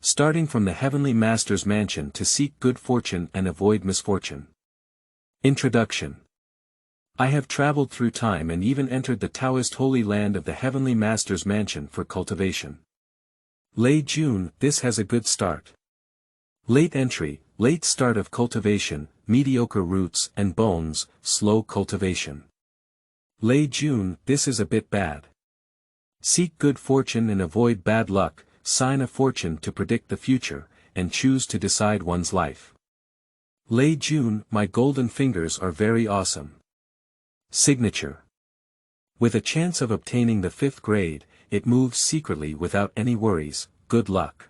Starting from the Heavenly Master's mansion to seek good fortune and avoid misfortune. Introduction. I have traveled through time and even entered the Taoist holy land of the Heavenly Master's mansion for cultivation. Lei Jun, this has a good start. Late entry, late start of cultivation, mediocre roots and bones, slow cultivation. Lei Jun, this is a bit bad. Seek good fortune and avoid bad luck, sign a fortune to predict the future, and choose to decide one's life. Lei Jun, my golden fingers are very awesome. Signature. With a chance of obtaining the 5th grade, it moves secretly without any worries, good luck.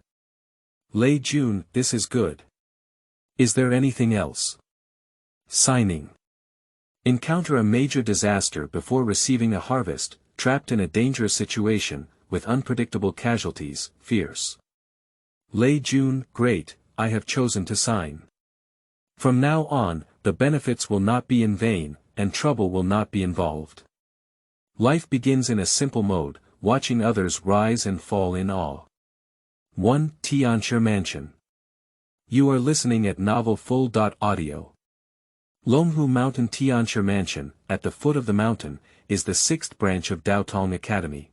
Lei Jun, this is good. Is there anything else? Signing. Encounter a major disaster before receiving a harvest, trapped in a dangerous situation, with unpredictable casualties, fierce. Lei Jun, great, I have chosen to sign. From now on, the benefits will not be in vain, and trouble will not be involved. Life begins in a simple mode, watching others rise and fall in awe. 1. Tianshi Mansion. You are listening at novel FUL.audio. Longhu Mountain Tianshi Mansion, at the foot of the mountain, is the 6th branch of Daotong Academy.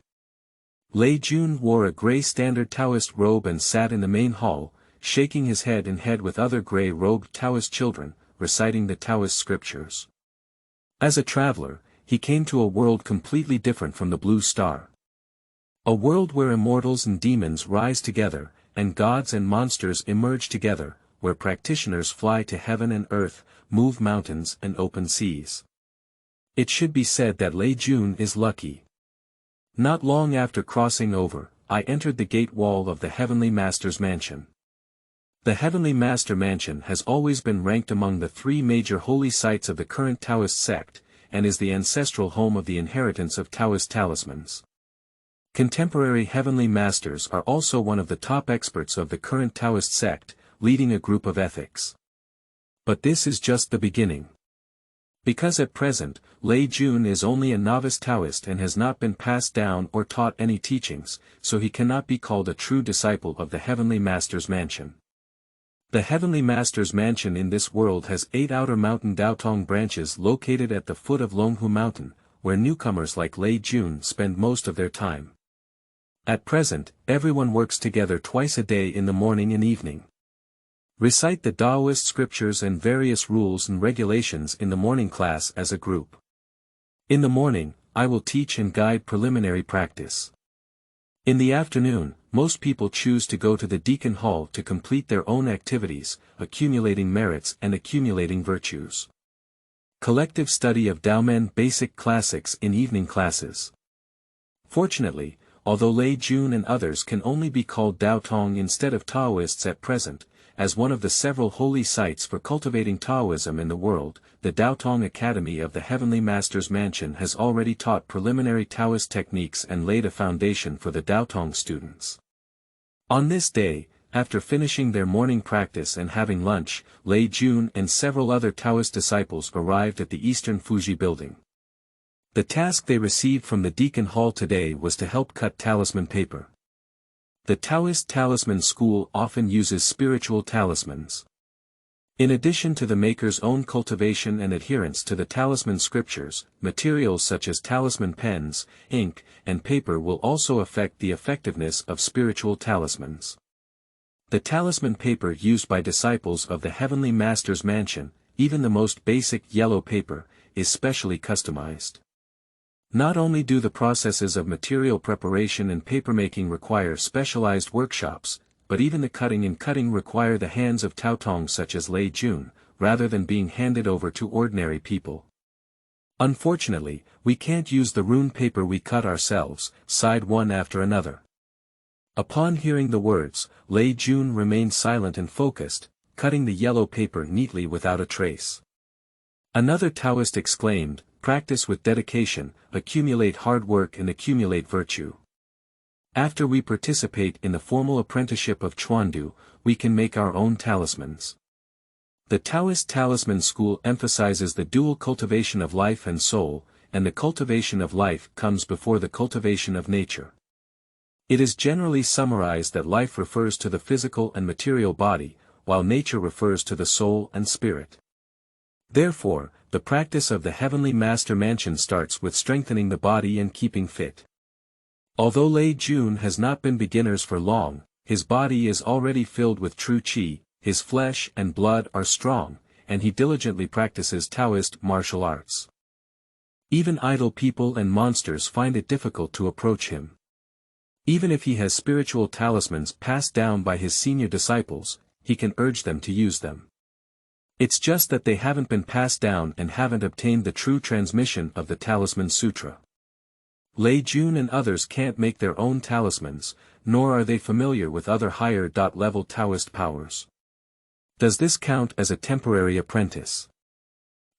Lei Jun wore a gray standard Taoist robe and sat in the main hall, shaking his head in head with other gray-robed Taoist children, reciting the Taoist scriptures. As a traveler, he came to a world completely different from the Blue Star. A world where immortals and demons rise together, and gods and monsters emerge together, where practitioners fly to heaven and earth, move mountains and open seas. It should be said that Lei Jun is lucky. Not long after crossing over, I entered the gate wall of the Heavenly Master's mansion. The Heavenly Master Mansion has always been ranked among the 3 major holy sites of the current Taoist sect, and is the ancestral home of the inheritance of Taoist talismans. Contemporary Heavenly Masters are also one of the top experts of the current Taoist sect, leading a group of ethics. But this is just the beginning. Because at present, Lei Jun is only a novice Taoist and has not been passed down or taught any teachings, so he cannot be called a true disciple of the Heavenly Master's mansion. The Heavenly Master's mansion in this world has 8 outer mountain Daotong branches located at the foot of Longhu Mountain, where newcomers like Lei Jun spend most of their time. At present, everyone works together twice a day in the morning and evening. Recite the Taoist scriptures and various rules and regulations in the morning class as a group. In the morning, I will teach and guide preliminary practice. In the afternoon, most people choose to go to the Deacon Hall to complete their own activities, accumulating merits and accumulating virtues. Collective study of Daomen basic classics in evening classes. Fortunately, although Lei Jun and others can only be called Daotong instead of Taoists at present, as one of the several holy sites for cultivating Taoism in the world, the Daotong Academy of the Heavenly Master's Mansion has already taught preliminary Taoist techniques and laid a foundation for the Daotong students. On this day, after finishing their morning practice and having lunch, Lei Jun and several other Taoist disciples arrived at the Eastern Fuji building. The task they received from the Deacon Hall today was to help cut talisman paper. The Taoist talisman school often uses spiritual talismans. In addition to the maker's own cultivation and adherence to the talisman scriptures, materials such as talisman pens, ink, and paper will also affect the effectiveness of spiritual talismans. The talisman paper used by disciples of the Heavenly Master's Mansion, even the most basic yellow paper, is specially customized. Not only do the processes of material preparation and papermaking require specialized workshops, but even the cutting and cutting require the hands of Taotong such as Lei Jun, rather than being handed over to ordinary people. Unfortunately, we can't use the rune paper we cut ourselves, sighed one after another. Upon hearing the words, Lei Jun remained silent and focused, cutting the yellow paper neatly without a trace. Another Taoist exclaimed, "Practice with dedication, accumulate hard work and accumulate virtue. After we participate in the formal apprenticeship of Chuandu, we can make our own talismans." The Taoist talisman school emphasizes the dual cultivation of life and soul, and the cultivation of life comes before the cultivation of nature. It is generally summarized that life refers to the physical and material body, while nature refers to the soul and spirit. Therefore, the practice of the Heavenly Master Mansion starts with strengthening the body and keeping fit. Although Lei Jun has not been beginners for long, his body is already filled with true qi, his flesh and blood are strong, and he diligently practices Taoist martial arts. Even idle people and monsters find it difficult to approach him. Even if he has spiritual talismans passed down by his senior disciples, he can urge them to use them. It's just that they haven't been passed down and haven't obtained the true transmission of the Talisman Sutra. Lei Jun and others can't make their own talismans, nor are they familiar with other higher-level Taoist powers. Does this count as a temporary apprentice?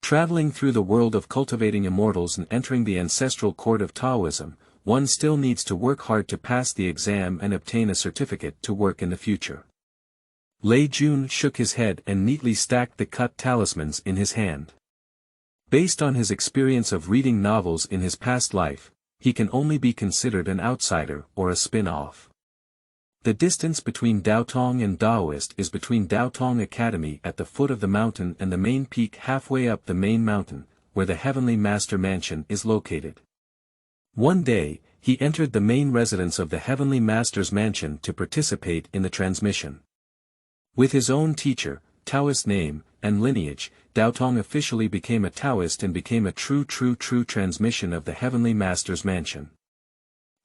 Traveling through the world of cultivating immortals and entering the ancestral court of Taoism, one still needs to work hard to pass the exam and obtain a certificate to work in the future. Lei Jun shook his head and neatly stacked the cut talismans in his hand. Based on his experience of reading novels in his past life, he can only be considered an outsider or a spin-off. The distance between Daotong and Taoist is between Daotong Academy at the foot of the mountain and the main peak halfway up the main mountain, where the Heavenly Master Mansion is located. One day, he entered the main residence of the Heavenly Master's Mansion to participate in the transmission. With his own teacher, Taoist name, and lineage, Daotong officially became a Taoist and became a true transmission of the Heavenly Master's Mansion.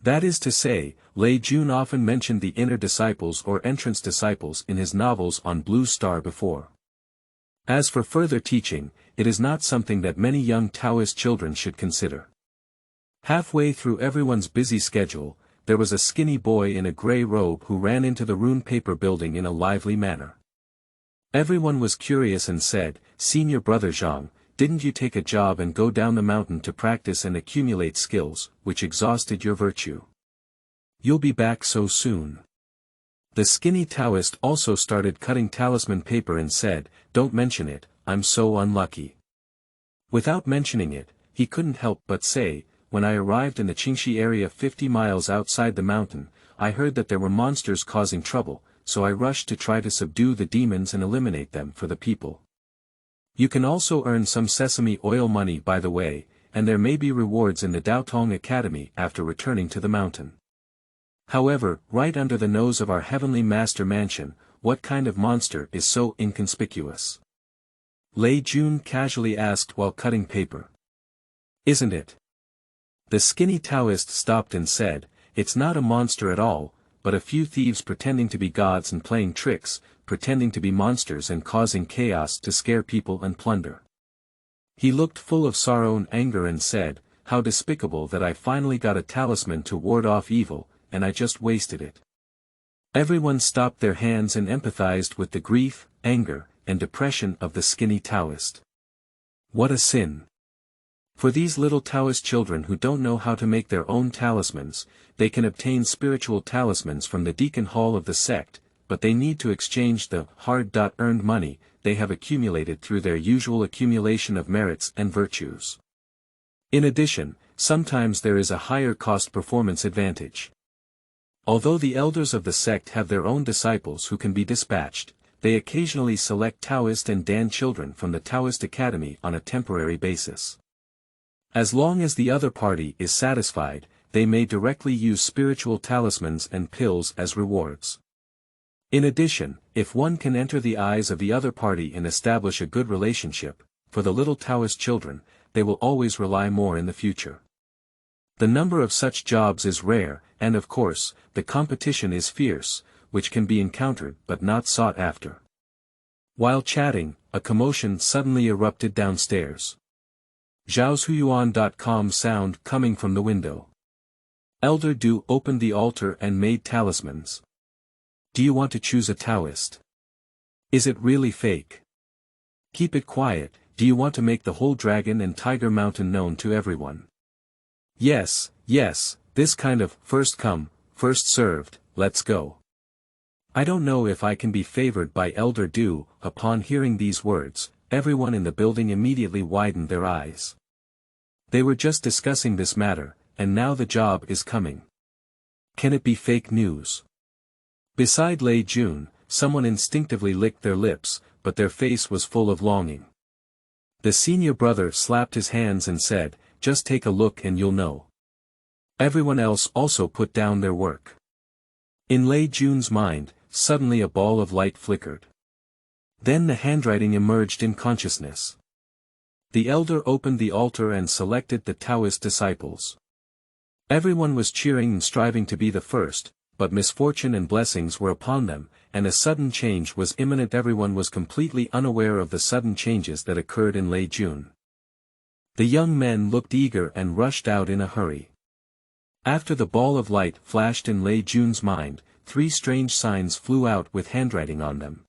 That is to say, Lei Jun often mentioned the inner disciples or entrance disciples in his novels on Blue Star before. As for further teaching, it is not something that many young Taoist children should consider. Halfway through everyone's busy schedule, there was a skinny boy in a gray robe who ran into the rune paper building in a lively manner. Everyone was curious and said, "Senior brother Zhang, didn't you take a job and go down the mountain to practice and accumulate skills, which exhausted your virtue? You'll be back so soon." The skinny Taoist also started cutting talisman paper and said, "Don't mention it, I'm so unlucky." Without mentioning it, he couldn't help but say, "When I arrived in the Qingxi area 50 miles outside the mountain, I heard that there were monsters causing trouble, so I rushed to try to subdue the demons and eliminate them for the people. You can also earn some sesame oil money by the way, and there may be rewards in the Daotong Academy after returning to the mountain. However, right under the nose of our Heavenly Master Mansion, what kind of monster is so inconspicuous?" Lei Jun casually asked while cutting paper. "Isn't it?" The skinny Taoist stopped and said, "It's not a monster at all, but a few thieves pretending to be gods and playing tricks, pretending to be monsters and causing chaos to scare people and plunder." He looked full of sorrow and anger and said, "How despicable that I finally got a talisman to ward off evil, and I just wasted it." Everyone stopped their hands and empathized with the grief, anger, and depression of the skinny Taoist. What a sin! For these little Taoist children who don't know how to make their own talismans, they can obtain spiritual talismans from the deacon hall of the sect, but they need to exchange the hard-earned money they have accumulated through their usual accumulation of merits and virtues. In addition, sometimes there is a higher cost performance advantage. Although the elders of the sect have their own disciples who can be dispatched, they occasionally select Taoist and Dan children from the Taoist Academy on a temporary basis. As long as the other party is satisfied, they may directly use spiritual talismans and pills as rewards. In addition, if one can enter the eyes of the other party and establish a good relationship, for the little Taoist children, they will always rely more in the future. The number of such jobs is rare, and of course, the competition is fierce, which can be encountered but not sought after. While chatting, a commotion suddenly erupted downstairs. Zhaoshuyuan.com sound coming from the window. Elder Du opened the altar and made talismans. Do you want to choose a Taoist? Is it really fake? Keep it quiet, do you want to make the whole Dragon and Tiger Mountain known to everyone? Yes, this kind of first come, first served, let's go. I don't know if I can be favored by Elder Du. Upon hearing these words, everyone in the building immediately widened their eyes. They were just discussing this matter, and now the job is coming. Can it be fake news? Beside Lei Jun, someone instinctively licked their lips, but their face was full of longing. The senior brother slapped his hands and said, "Just take a look and you'll know." Everyone else also put down their work. In Lei Jun's mind, suddenly a ball of light flickered. Then the handwriting emerged in consciousness. The elder opened the altar and selected the Taoist disciples. Everyone was cheering and striving to be the first, but misfortune and blessings were upon them, and a sudden change was imminent. Everyone was completely unaware of the sudden changes that occurred in Lei Jun. The young men looked eager and rushed out in a hurry. After the ball of light flashed in Lei Jun's mind, 3 strange signs flew out with handwriting on them.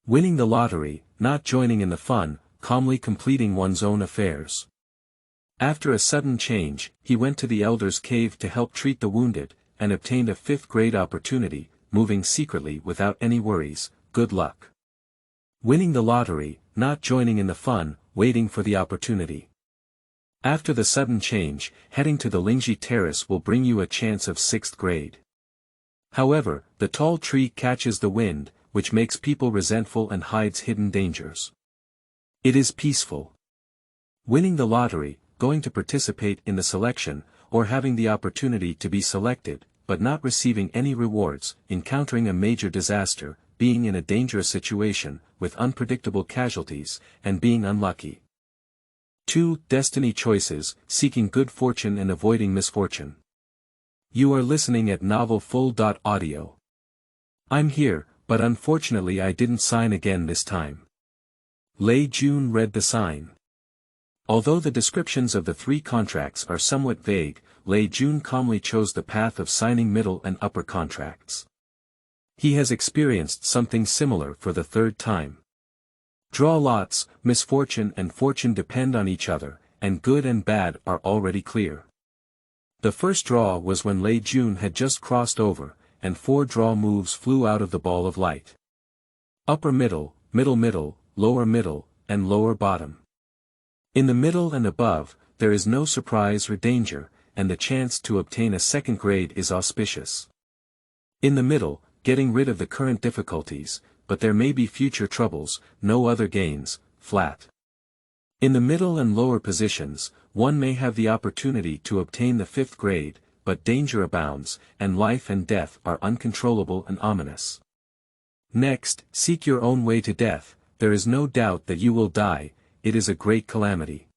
Winning the lottery, not joining in the fun, calmly completing one's own affairs. After a sudden change, he went to the elder's cave to help treat the wounded, and obtained a 5th grade opportunity, moving secretly without any worries. Good luck. Winning the lottery, not joining in the fun, waiting for the opportunity. After the sudden change, heading to the Lingji Terrace will bring you a chance of 6th grade. However, the tall tree catches the wind, which makes people resentful and hides hidden dangers. It is peaceful. Winning the lottery, going to participate in the selection, or having the opportunity to be selected, but not receiving any rewards, encountering a major disaster, being in a dangerous situation, with unpredictable casualties, and being unlucky. 2. Destiny choices, seeking good fortune and avoiding misfortune. You are listening at FUL.audio. I'm here, but unfortunately I didn't sign again this time. Lei Jun read the sign. Although the descriptions of the 3 contracts are somewhat vague, Lei Jun calmly chose the path of signing middle and upper contracts. He has experienced something similar for the 3rd time. Draw lots, misfortune and fortune depend on each other, and good and bad are already clear. The first draw was when Lei Jun had just crossed over, and 4 draw moves flew out of the ball of light. Upper middle, middle middle, lower middle, and lower bottom. In the middle and above, there is no surprise or danger, and the chance to obtain a 2nd grade is auspicious. In the middle, getting rid of the current difficulties, but there may be future troubles, no other gains, flat. In the middle and lower positions, one may have the opportunity to obtain the 5th grade, but danger abounds, and life and death are uncontrollable and ominous. Next, seek your own way to death. There is no doubt that you will die, it is a great calamity.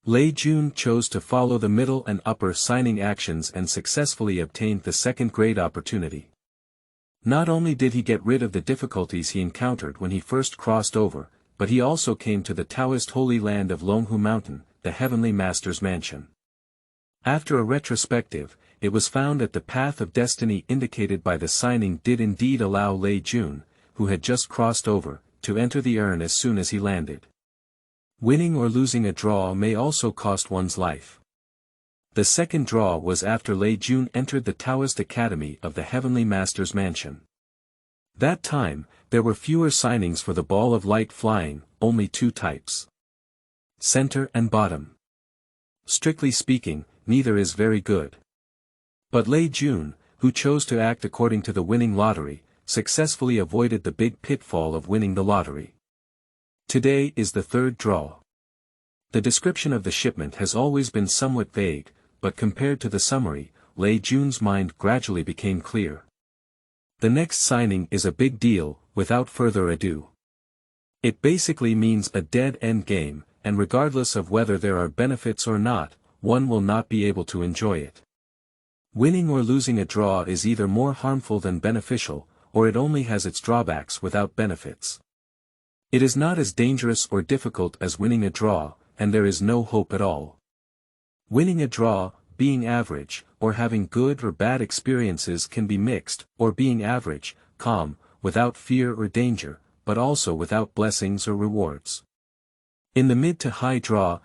Lei Jun chose to follow the middle and upper signing actions and successfully obtained the 2nd grade opportunity. Not only did he get rid of the difficulties he encountered when he first crossed over, but he also came to the Taoist holy land of Longhu Mountain, the Heavenly Master's Mansion. After a retrospective, it was found that the path of destiny indicated by the signing did indeed allow Lei Jun, who had just crossed over, to enter the urn as soon as he landed. Winning or losing a draw may also cost one's life. The 2nd draw was after Lei Jun entered the Taoist Academy of the Heavenly Master's Mansion. That time, there were fewer signings for the ball of light flying, only 2 types. Center and bottom. Strictly speaking, neither is very good. But Lei Jun, who chose to act according to the winning lottery, successfully avoided the big pitfall of winning the lottery. Today is the 3rd draw. The description of the shipment has always been somewhat vague, but compared to the summary, Lei Jun's mind gradually became clear. The next signing is a big deal, without further ado. It basically means a dead-end game, and regardless of whether there are benefits or not, one will not be able to enjoy it. Winning or losing a draw is either more harmful than beneficial, or it only has its drawbacks without benefits. It is not as dangerous or difficult as winning a draw, and there is no hope at all. Winning a draw, being average, or having good or bad experiences can be mixed, or being average, calm, without fear or danger, but also without blessings or rewards. In the mid to high draw,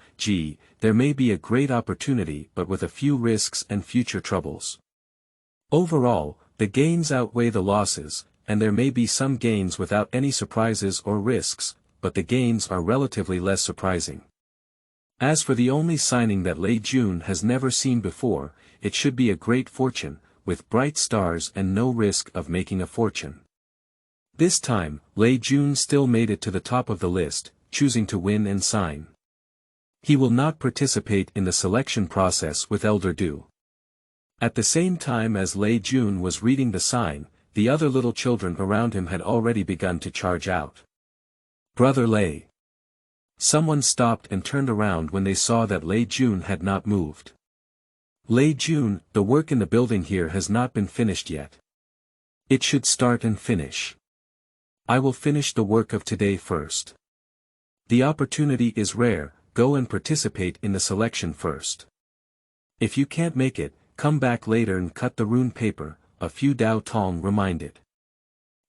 there may be a great opportunity but with a few risks and future troubles. Overall, the gains outweigh the losses, and there may be some gains without any surprises or risks, but the gains are relatively less surprising. As for the only signing that Lei Jun has never seen before, it should be a great fortune, with bright stars and no risk of making a fortune. This time, Lei Jun still made it to the top of the list, choosing to win and sign. He will not participate in the selection process with Elder Du. At the same time as Lei Jun was reading the sign, the other little children around him had already begun to charge out. "Brother Lei." Someone stopped and turned around when they saw that Lei Jun had not moved. "Lei Jun, the work in the building here has not been finished yet. It should start and finish. I will finish the work of today first. The opportunity is rare, go and participate in the selection first. If you can't make it, come back later and cut the rune paper," a few Dao Tong reminded.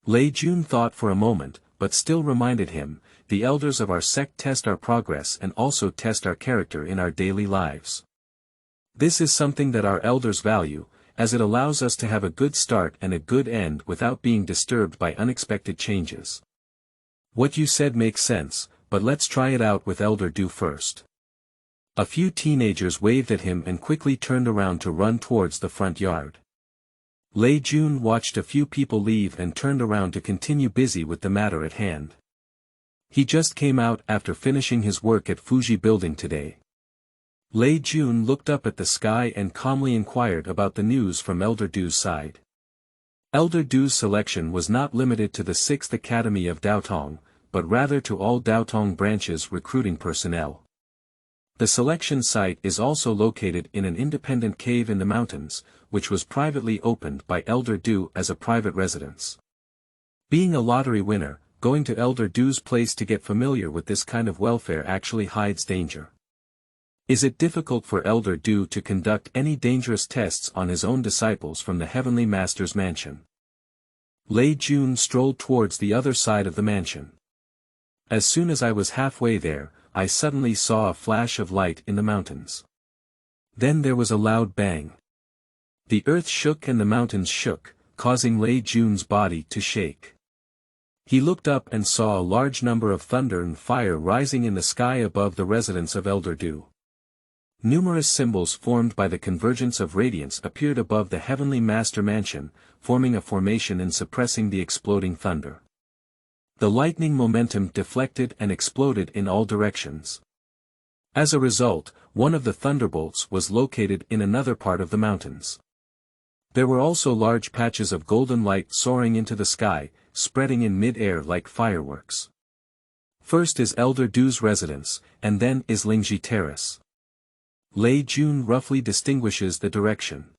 Lei Jun thought for a moment, but still reminded him, "The elders of our sect test our progress and also test our character in our daily lives. This is something that our elders value, as it allows us to have a good start and a good end without being disturbed by unexpected changes. What you said makes sense, but let's try it out with Elder Du first." A few teenagers waved at him and quickly turned around to run towards the front yard. Lei Jun watched a few people leave and turned around to continue busy with the matter at hand. He just came out after finishing his work at Fuji building today. Lei Jun looked up at the sky and calmly inquired about the news from Elder Du's side. Elder Du's selection was not limited to the 6th Academy of Daotong, but rather to all Daotong branches recruiting personnel. The selection site is also located in an independent cave in the mountains, which was privately opened by Elder Du as a private residence. Being a lottery winner, going to Elder Du's place to get familiar with this kind of welfare actually hides danger. Is it difficult for Elder Du to conduct any dangerous tests on his own disciples from the Heavenly Master's mansion? Lei Jun strolled towards the other side of the mansion. As soon as I was halfway there, I suddenly saw a flash of light in the mountains. Then there was a loud bang. The earth shook and the mountains shook, causing Lei Jun's body to shake. He looked up and saw a large number of thunder and fire rising in the sky above the residence of Elder Du. Numerous symbols formed by the convergence of radiance appeared above the Heavenly Master Mansion, forming a formation and suppressing the exploding thunder. The lightning momentum deflected and exploded in all directions. As a result, one of the thunderbolts was located in another part of the mountains. There were also large patches of golden light soaring into the sky, spreading in mid-air like fireworks. First is Elder Du's residence, and then is Lingji Terrace. Lei Jun roughly distinguishes the direction.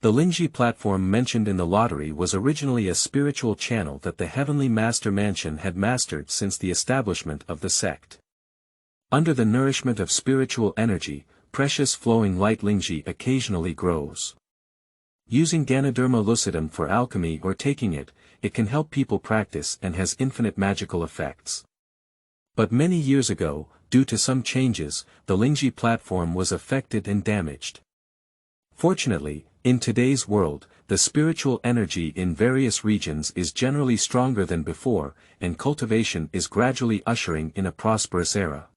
The Lingji platform mentioned in the lottery was originally a spiritual channel that the Heavenly Master Mansion had mastered since the establishment of the sect. Under the nourishment of spiritual energy, precious flowing light Lingji occasionally grows. Using Ganoderma lucidum for alchemy or taking it, it can help people practice and has infinite magical effects. But many years ago, due to some changes, the Lingji platform was affected and damaged. Fortunately, in today's world, the spiritual energy in various regions is generally stronger than before, and cultivation is gradually ushering in a prosperous era.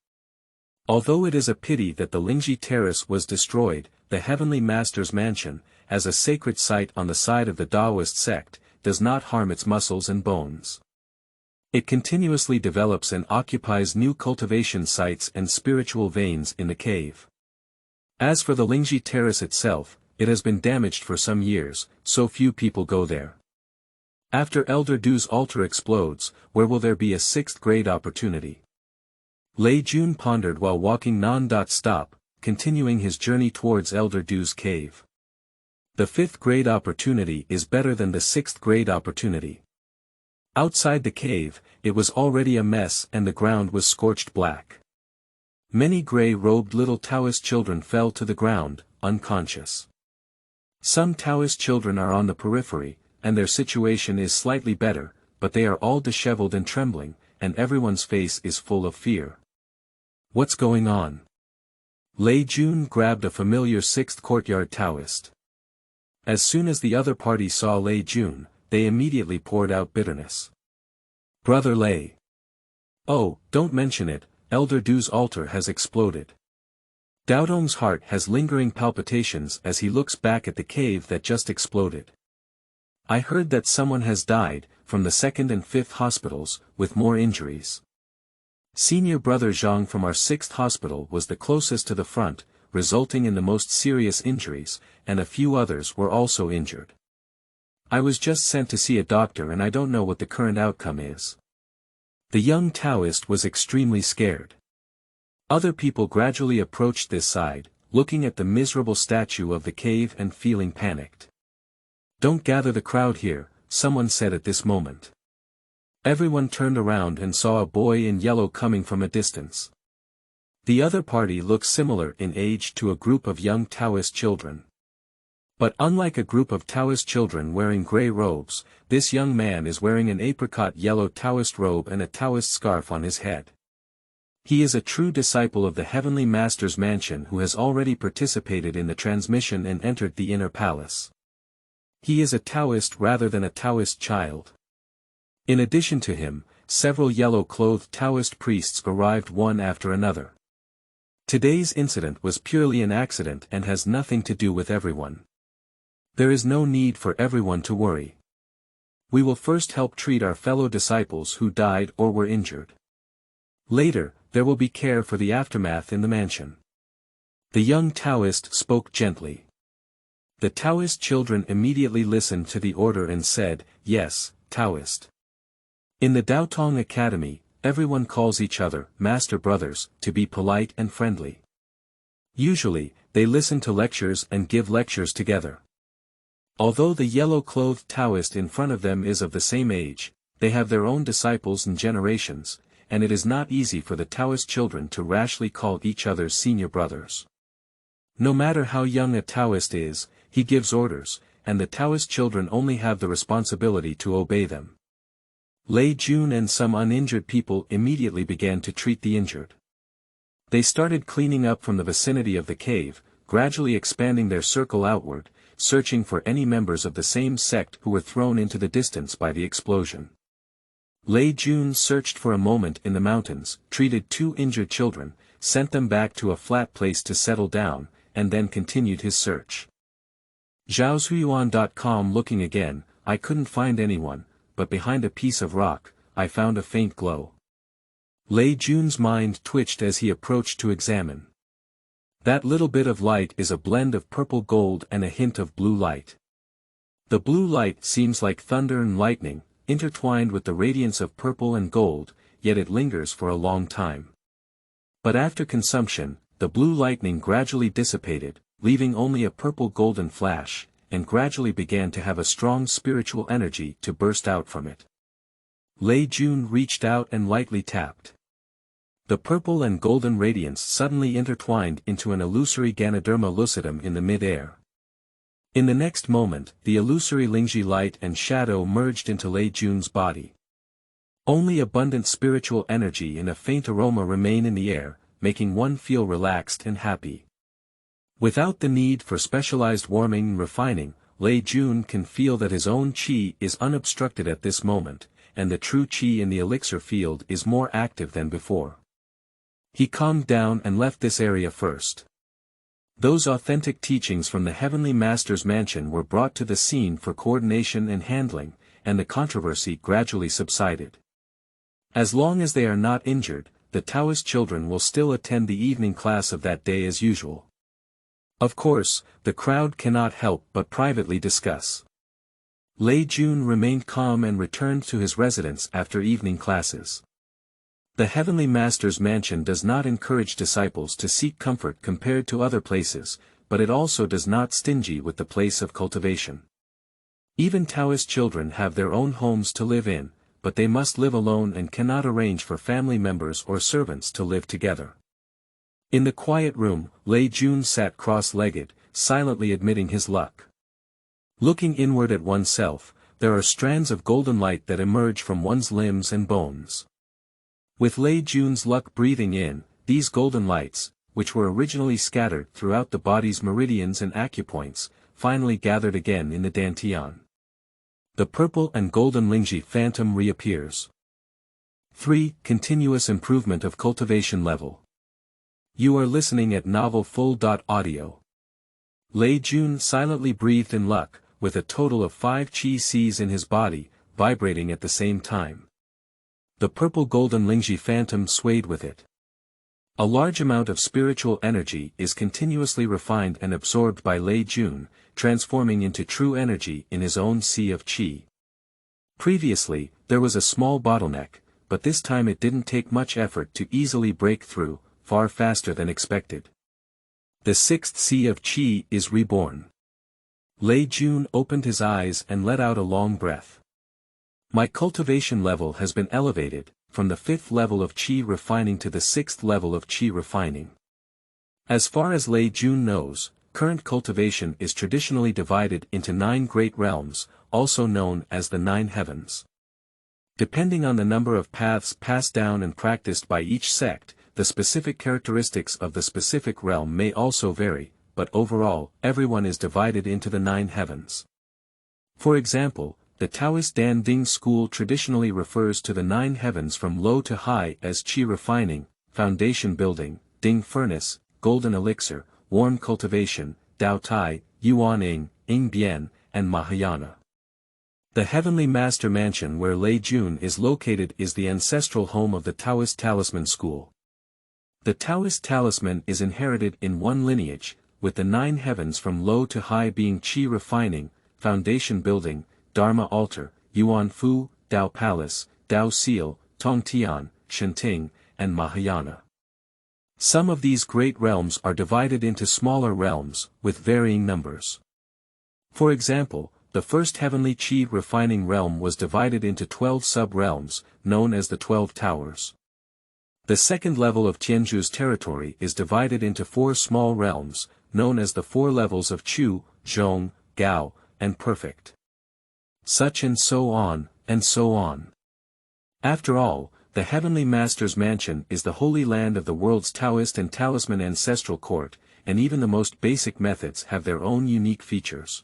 Although it is a pity that the Lingji Terrace was destroyed, the Heavenly Master's Mansion, as a sacred site on the side of the Taoist sect, does not harm its muscles and bones. It continuously develops and occupies new cultivation sites and spiritual veins in the cave. As for the Lingji Terrace itself, it has been damaged for some years, so few people go there. After Elder Du's altar explodes, where will there be a 6th grade opportunity? Lei Jun pondered while walking non-stop, continuing his journey towards Elder Du's cave. The 5th grade opportunity is better than the 6th grade opportunity. Outside the cave, it was already a mess and the ground was scorched black. Many gray-robed little Taoist children fell to the ground, unconscious. Some Taoist children are on the periphery, and their situation is slightly better, but they are all disheveled and trembling, and everyone's face is full of fear. What's going on? Lei Jun grabbed a familiar 6th courtyard Taoist. As soon as the other party saw Lei Jun, they immediately poured out bitterness. Brother Lei. Oh, don't mention it, Elder Du's altar has exploded. Daodong's heart has lingering palpitations as he looks back at the cave that just exploded. I heard that someone has died, from the 2nd and 5th hospitals, with more injuries. Senior brother Zhang from our 6th hospital was the closest to the front, resulting in the most serious injuries, and a few others were also injured. I was just sent to see a doctor and I don't know what the current outcome is. The young Taoist was extremely scared. Other people gradually approached this side, looking at the miserable statue of the cave and feeling panicked. Don't gather the crowd here, someone said at this moment. Everyone turned around and saw a boy in yellow coming from a distance. The other party looks similar in age to a group of young Taoist children. But unlike a group of Taoist children wearing grey robes, this young man is wearing an apricot yellow Taoist robe and a Taoist scarf on his head. He is a true disciple of the Heavenly Master's mansion who has already participated in the transmission and entered the inner palace. He is a Taoist rather than a Taoist child. In addition to him, several yellow-clothed Taoist priests arrived one after another. Today's incident was purely an accident and has nothing to do with everyone. There is no need for everyone to worry. We will first help treat our fellow disciples who died or were injured. Later, there will be care for the aftermath in the mansion. The young Taoist spoke gently. The Taoist children immediately listened to the order and said, "Yes, Taoist." In the Daotong Academy, everyone calls each other master brothers to be polite and friendly. Usually, they listen to lectures and give lectures together. Although the yellow-clothed Taoist in front of them is of the same age, they have their own disciples and generations, and it is not easy for the Taoist children to rashly call each other senior brothers. No matter how young a Taoist is, he gives orders, and the Taoist children only have the responsibility to obey them. Lei Jun and some uninjured people immediately began to treat the injured. They started cleaning up from the vicinity of the cave, gradually expanding their circle outward, searching for any members of the same sect who were thrown into the distance by the explosion. Lei Jun searched for a moment in the mountains, treated 2 injured children, sent them back to a flat place to settle down, and then continued his search. Zhaoshuyuan.com looking again, I couldn't find anyone, but behind a piece of rock, I found a faint glow. Lei Jun's mind twitched as he approached to examine. That little bit of light is a blend of purple gold and a hint of blue light. The blue light seems like thunder and lightning, intertwined with the radiance of purple and gold, yet it lingers for a long time. But after consumption, the blue lightning gradually dissipated, leaving only a purple-golden flash, and gradually began to have a strong spiritual energy to burst out from it. Lei Jun reached out and lightly tapped. The purple and golden radiance suddenly intertwined into an illusory Ganoderma lucidum in the mid-air. In the next moment, the illusory Lingji light and shadow merged into Lei Jun's body. Only abundant spiritual energy and a faint aroma remain in the air, making one feel relaxed and happy. Without the need for specialized warming and refining, Lei Jun can feel that his own qi is unobstructed at this moment, and the true qi in the elixir field is more active than before. He calmed down and left this area first. Those authentic teachings from the Heavenly Master's mansion were brought to the scene for coordination and handling, and the controversy gradually subsided. As long as they are not injured, the Taoist children will still attend the evening class of that day as usual. Of course, the crowd cannot help but privately discuss. Lei Jun remained calm and returned to his residence after evening classes. The Heavenly Master's mansion does not encourage disciples to seek comfort compared to other places, but it also does not stingy with the place of cultivation. Even Taoist children have their own homes to live in, but they must live alone and cannot arrange for family members or servants to live together. In the quiet room, Lei Jun sat cross-legged, silently admitting his luck. Looking inward at oneself, there are strands of golden light that emerge from one's limbs and bones. With Lei Jun's luck breathing in, these golden lights, which were originally scattered throughout the body's meridians and acupoints, finally gathered again in the dantian. The purple and golden Lingji phantom reappears. 3. Continuous improvement of cultivation level. You are listening at novel FUL.audio. Lei Jun silently breathed in luck, with a total of 5 chi Cs in his body, vibrating at the same time. The purple golden Lingji phantom swayed with it. A large amount of spiritual energy is continuously refined and absorbed by Lei Jun, transforming into true energy in his own sea of chi. Previously, there was a small bottleneck, but this time it didn't take much effort to easily break through, far faster than expected. The sixth sea of chi is reborn. Lei Jun opened his eyes and let out a long breath. My cultivation level has been elevated, from the 5th level of chi refining to the 6th level of chi refining. As far as Lei Jun knows, current cultivation is traditionally divided into 9 great realms, also known as the 9 heavens. Depending on the number of paths passed down and practiced by each sect, the specific characteristics of the specific realm may also vary, but overall, everyone is divided into the 9 heavens. For example, the Taoist Dan Ding school traditionally refers to the 9 heavens from low to high as Qi refining, foundation building, Ding furnace, golden elixir, warm cultivation, Dao Tai, Yuan Ing, Ing Bian, and Mahayana. The Heavenly Master Mansion where Lei Jun is located is the ancestral home of the Taoist Talisman school. The Taoist talisman is inherited in one lineage, with the 9 heavens from low to high being Qi refining, foundation building, Dharma altar, Yuan Fu, Dao palace, Dao seal, Tong Tian, Shenting, and Mahayana. Some of these great realms are divided into smaller realms, with varying numbers. For example, the first heavenly Qi refining realm was divided into 12 sub-realms, known as the 12 towers. The second level of Tianzhu's territory is divided into 4 small realms, known as the 4 levels of Chu, Zhong, Gao, and Perfect. Such and so on, and so on. After all, the Heavenly Master's Mansion is the holy land of the world's Taoist and Talisman ancestral court, and even the most basic methods have their own unique features.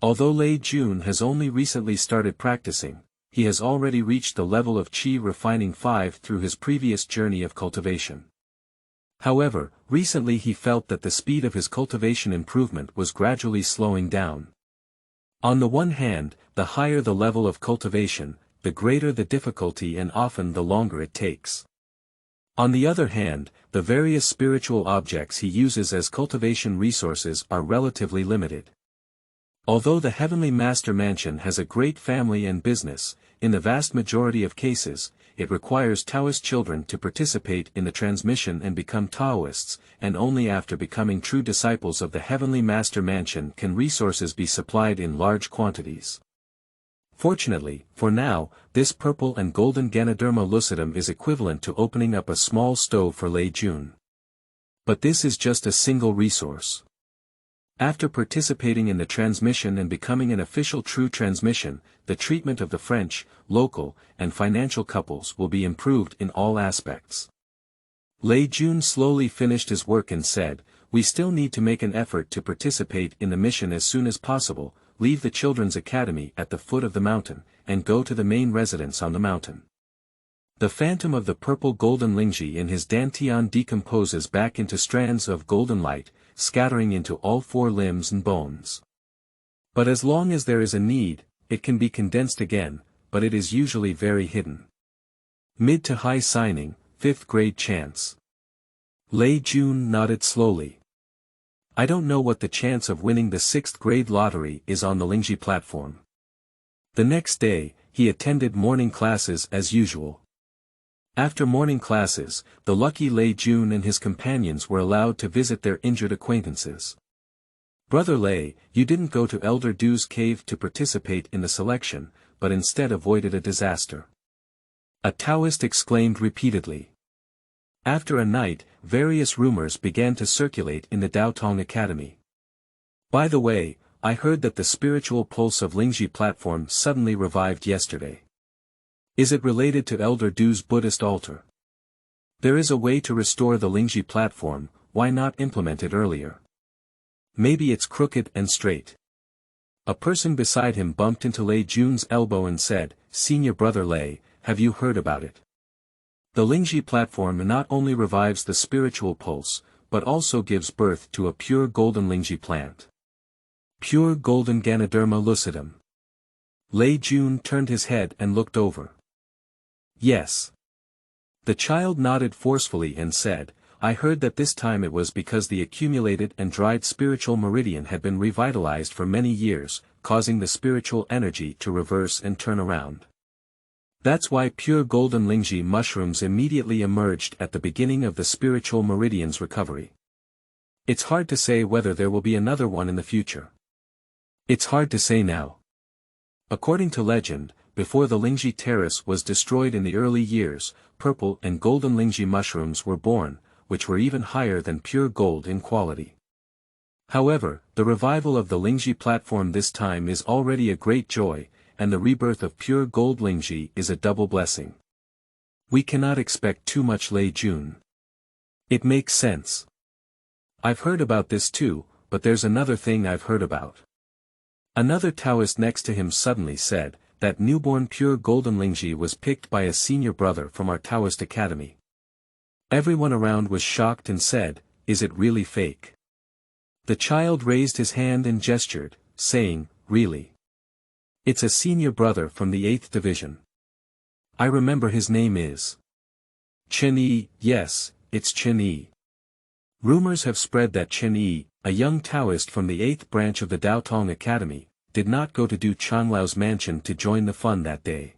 Although Lei Jun has only recently started practicing, he has already reached the level of Qi refining 5 through his previous journey of cultivation. However, recently he felt that the speed of his cultivation improvement was gradually slowing down. On the one hand, the higher the level of cultivation, the greater the difficulty and often the longer it takes. On the other hand, the various spiritual objects he uses as cultivation resources are relatively limited. Although the Heavenly Master Mansion has a great family and business, in the vast majority of cases, it requires Taoist children to participate in the transmission and become Taoists, and only after becoming true disciples of the Heavenly Master Mansion can resources be supplied in large quantities. Fortunately, for now, this purple and golden Ganoderma lucidum is equivalent to opening up a small stove for Lei Jun. But this is just a single resource. After participating in the transmission and becoming an official true transmission, the treatment of the French, local, and financial couples will be improved in all aspects. Lei Jun slowly finished his work and said, "We still need to make an effort to participate in the mission as soon as possible, leave the children's academy at the foot of the mountain, and go to the main residence on the mountain." The phantom of the purple golden Lingji in his dantian decomposes back into strands of golden light, scattering into all 4 limbs and bones. But as long as there is a need, it can be condensed again, but it is usually very hidden. Mid to high signing, 5th grade chance. Lei Jun nodded slowly. I don't know what the chance of winning the 6th grade lottery is on the Lingji platform. The next day, he attended morning classes as usual. After morning classes, the lucky Lei Jun and his companions were allowed to visit their injured acquaintances. "Brother Lei, you didn't go to Elder Du's cave to participate in the selection, but instead avoided a disaster," a Taoist exclaimed repeatedly. After a night, various rumors began to circulate in the Daotong Academy. "By the way, I heard that the spiritual pulse of Lingji platform suddenly revived yesterday. Is it related to Elder Du's Buddhist altar? There is a way to restore the Lingji platform, why not implement it earlier? Maybe it's crooked and straight." A person beside him bumped into Lei Jun's elbow and said, "Senior Brother Lei, have you heard about it?" The Lingji platform not only revives the spiritual pulse, but also gives birth to a pure golden Lingji plant. Pure golden Ganoderma lucidum. Lei Jun turned his head and looked over. Yes. The child nodded forcefully and said, I heard that this time it was because the accumulated and dried spiritual meridian had been revitalized for many years, causing the spiritual energy to reverse and turn around. That's why pure golden Lingji mushrooms immediately emerged at the beginning of the spiritual meridian's recovery. It's hard to say whether there will be another one in the future. It's hard to say now. According to legend, before the Lingji terrace was destroyed in the early years, purple and golden Lingji mushrooms were born, which were even higher than pure gold in quality. However, the revival of the Lingji platform this time is already a great joy, and the rebirth of pure gold Lingji is a double blessing. We cannot expect too much Lei Jun. It makes sense. I've heard about this too, but there's another thing I've heard about. Another Taoist next to him suddenly said, that newborn pure golden Lingji was picked by a senior brother from our Taoist academy. Everyone around was shocked and said, is it really fake? The child raised his hand and gestured, saying, really? It's a senior brother from the 8th division. I remember his name is Chen Yi. Yes, it's Chen Yi. Rumors have spread that Chen Yi, a young Taoist from the 8th branch of the Daotong Academy, did not go to Du Chanlao's mansion to join the fun that day.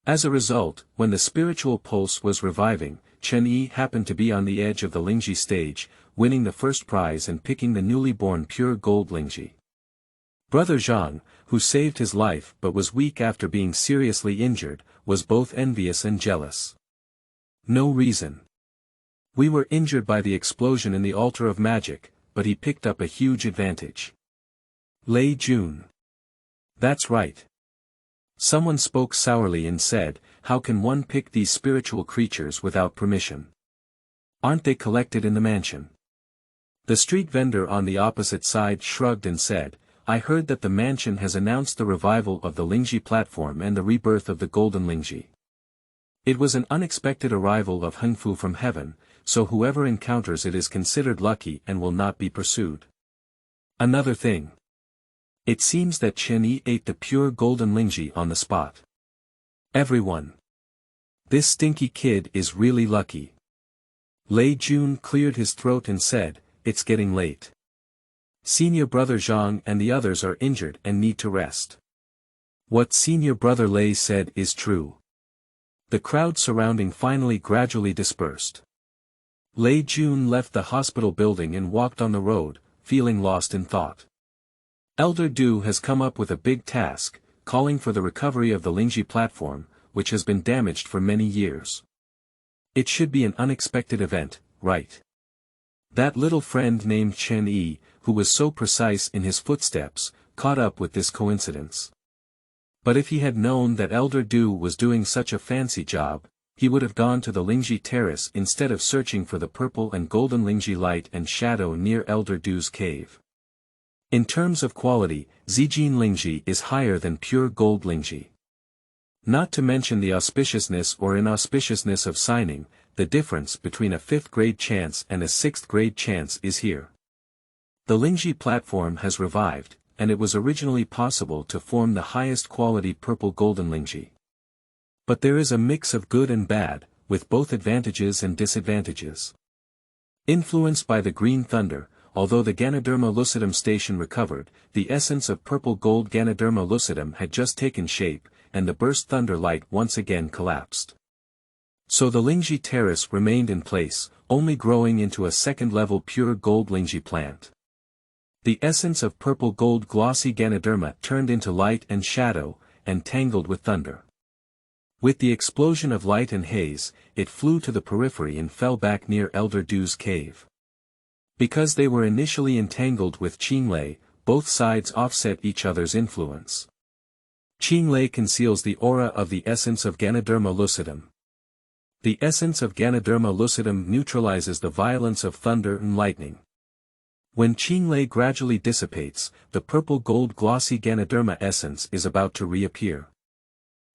As a result, when the spiritual pulse was reviving, Chen Yi happened to be on the edge of the Lingji stage, winning the first prize and picking the newly born pure gold Lingji. Brother Zhang, who saved his life but was weak after being seriously injured, was both envious and jealous. No reason. We were injured by the explosion in the altar of magic, but he picked up a huge advantage. Lei Jun. That's right. Someone spoke sourly and said, how can one pick these spiritual creatures without permission? Aren't they collected in the mansion? The street vendor on the opposite side shrugged and said, I heard that the mansion has announced the revival of the Lingji platform and the rebirth of the golden Lingji. It was an unexpected arrival of Hengfu from heaven, so whoever encounters it is considered lucky and will not be pursued. Another thing. It seems that Chen Yi ate the pure golden Lingji on the spot. Everyone. This stinky kid is really lucky. Lei Jun cleared his throat and said, it's getting late. Senior brother Zhang and the others are injured and need to rest. What senior brother Lei said is true. The crowd surrounding finally gradually dispersed. Lei Jun left the hospital building and walked on the road, feeling lost in thought. Elder Du has come up with a big task, calling for the recovery of the Lingji platform, which has been damaged for many years. It should be an unexpected event, right? That little friend named Chen Yi, who was so precise in his footsteps, caught up with this coincidence. But if he had known that Elder Du was doing such a fancy job, he would have gone to the Lingji terrace instead of searching for the purple and golden Lingji light and shadow near Elder Du's cave. In terms of quality, Zijin Lingji is higher than pure gold Lingji. Not to mention the auspiciousness or inauspiciousness of signing, the difference between a 5th grade chance and a 6th grade chance is here. The Lingji platform has revived, and it was originally possible to form the highest quality purple golden Lingji. But there is a mix of good and bad, with both advantages and disadvantages. Influenced by the green thunder, although the Ganoderma lucidum station recovered, the essence of purple gold Ganoderma lucidum had just taken shape, and the burst thunder light once again collapsed. So the Lingji terrace remained in place, only growing into a second-level pure gold Lingji plant. The essence of purple gold glossy Ganoderma turned into light and shadow, and tangled with thunder. With the explosion of light and haze, it flew to the periphery and fell back near Elder Du's cave. Because they were initially entangled with Qinglei, both sides offset each other's influence. Qinglei conceals the aura of the essence of Ganoderma lucidum. The essence of Ganoderma lucidum neutralizes the violence of thunder and lightning. When Qinglei gradually dissipates, the purple gold glossy Ganoderma essence is about to reappear.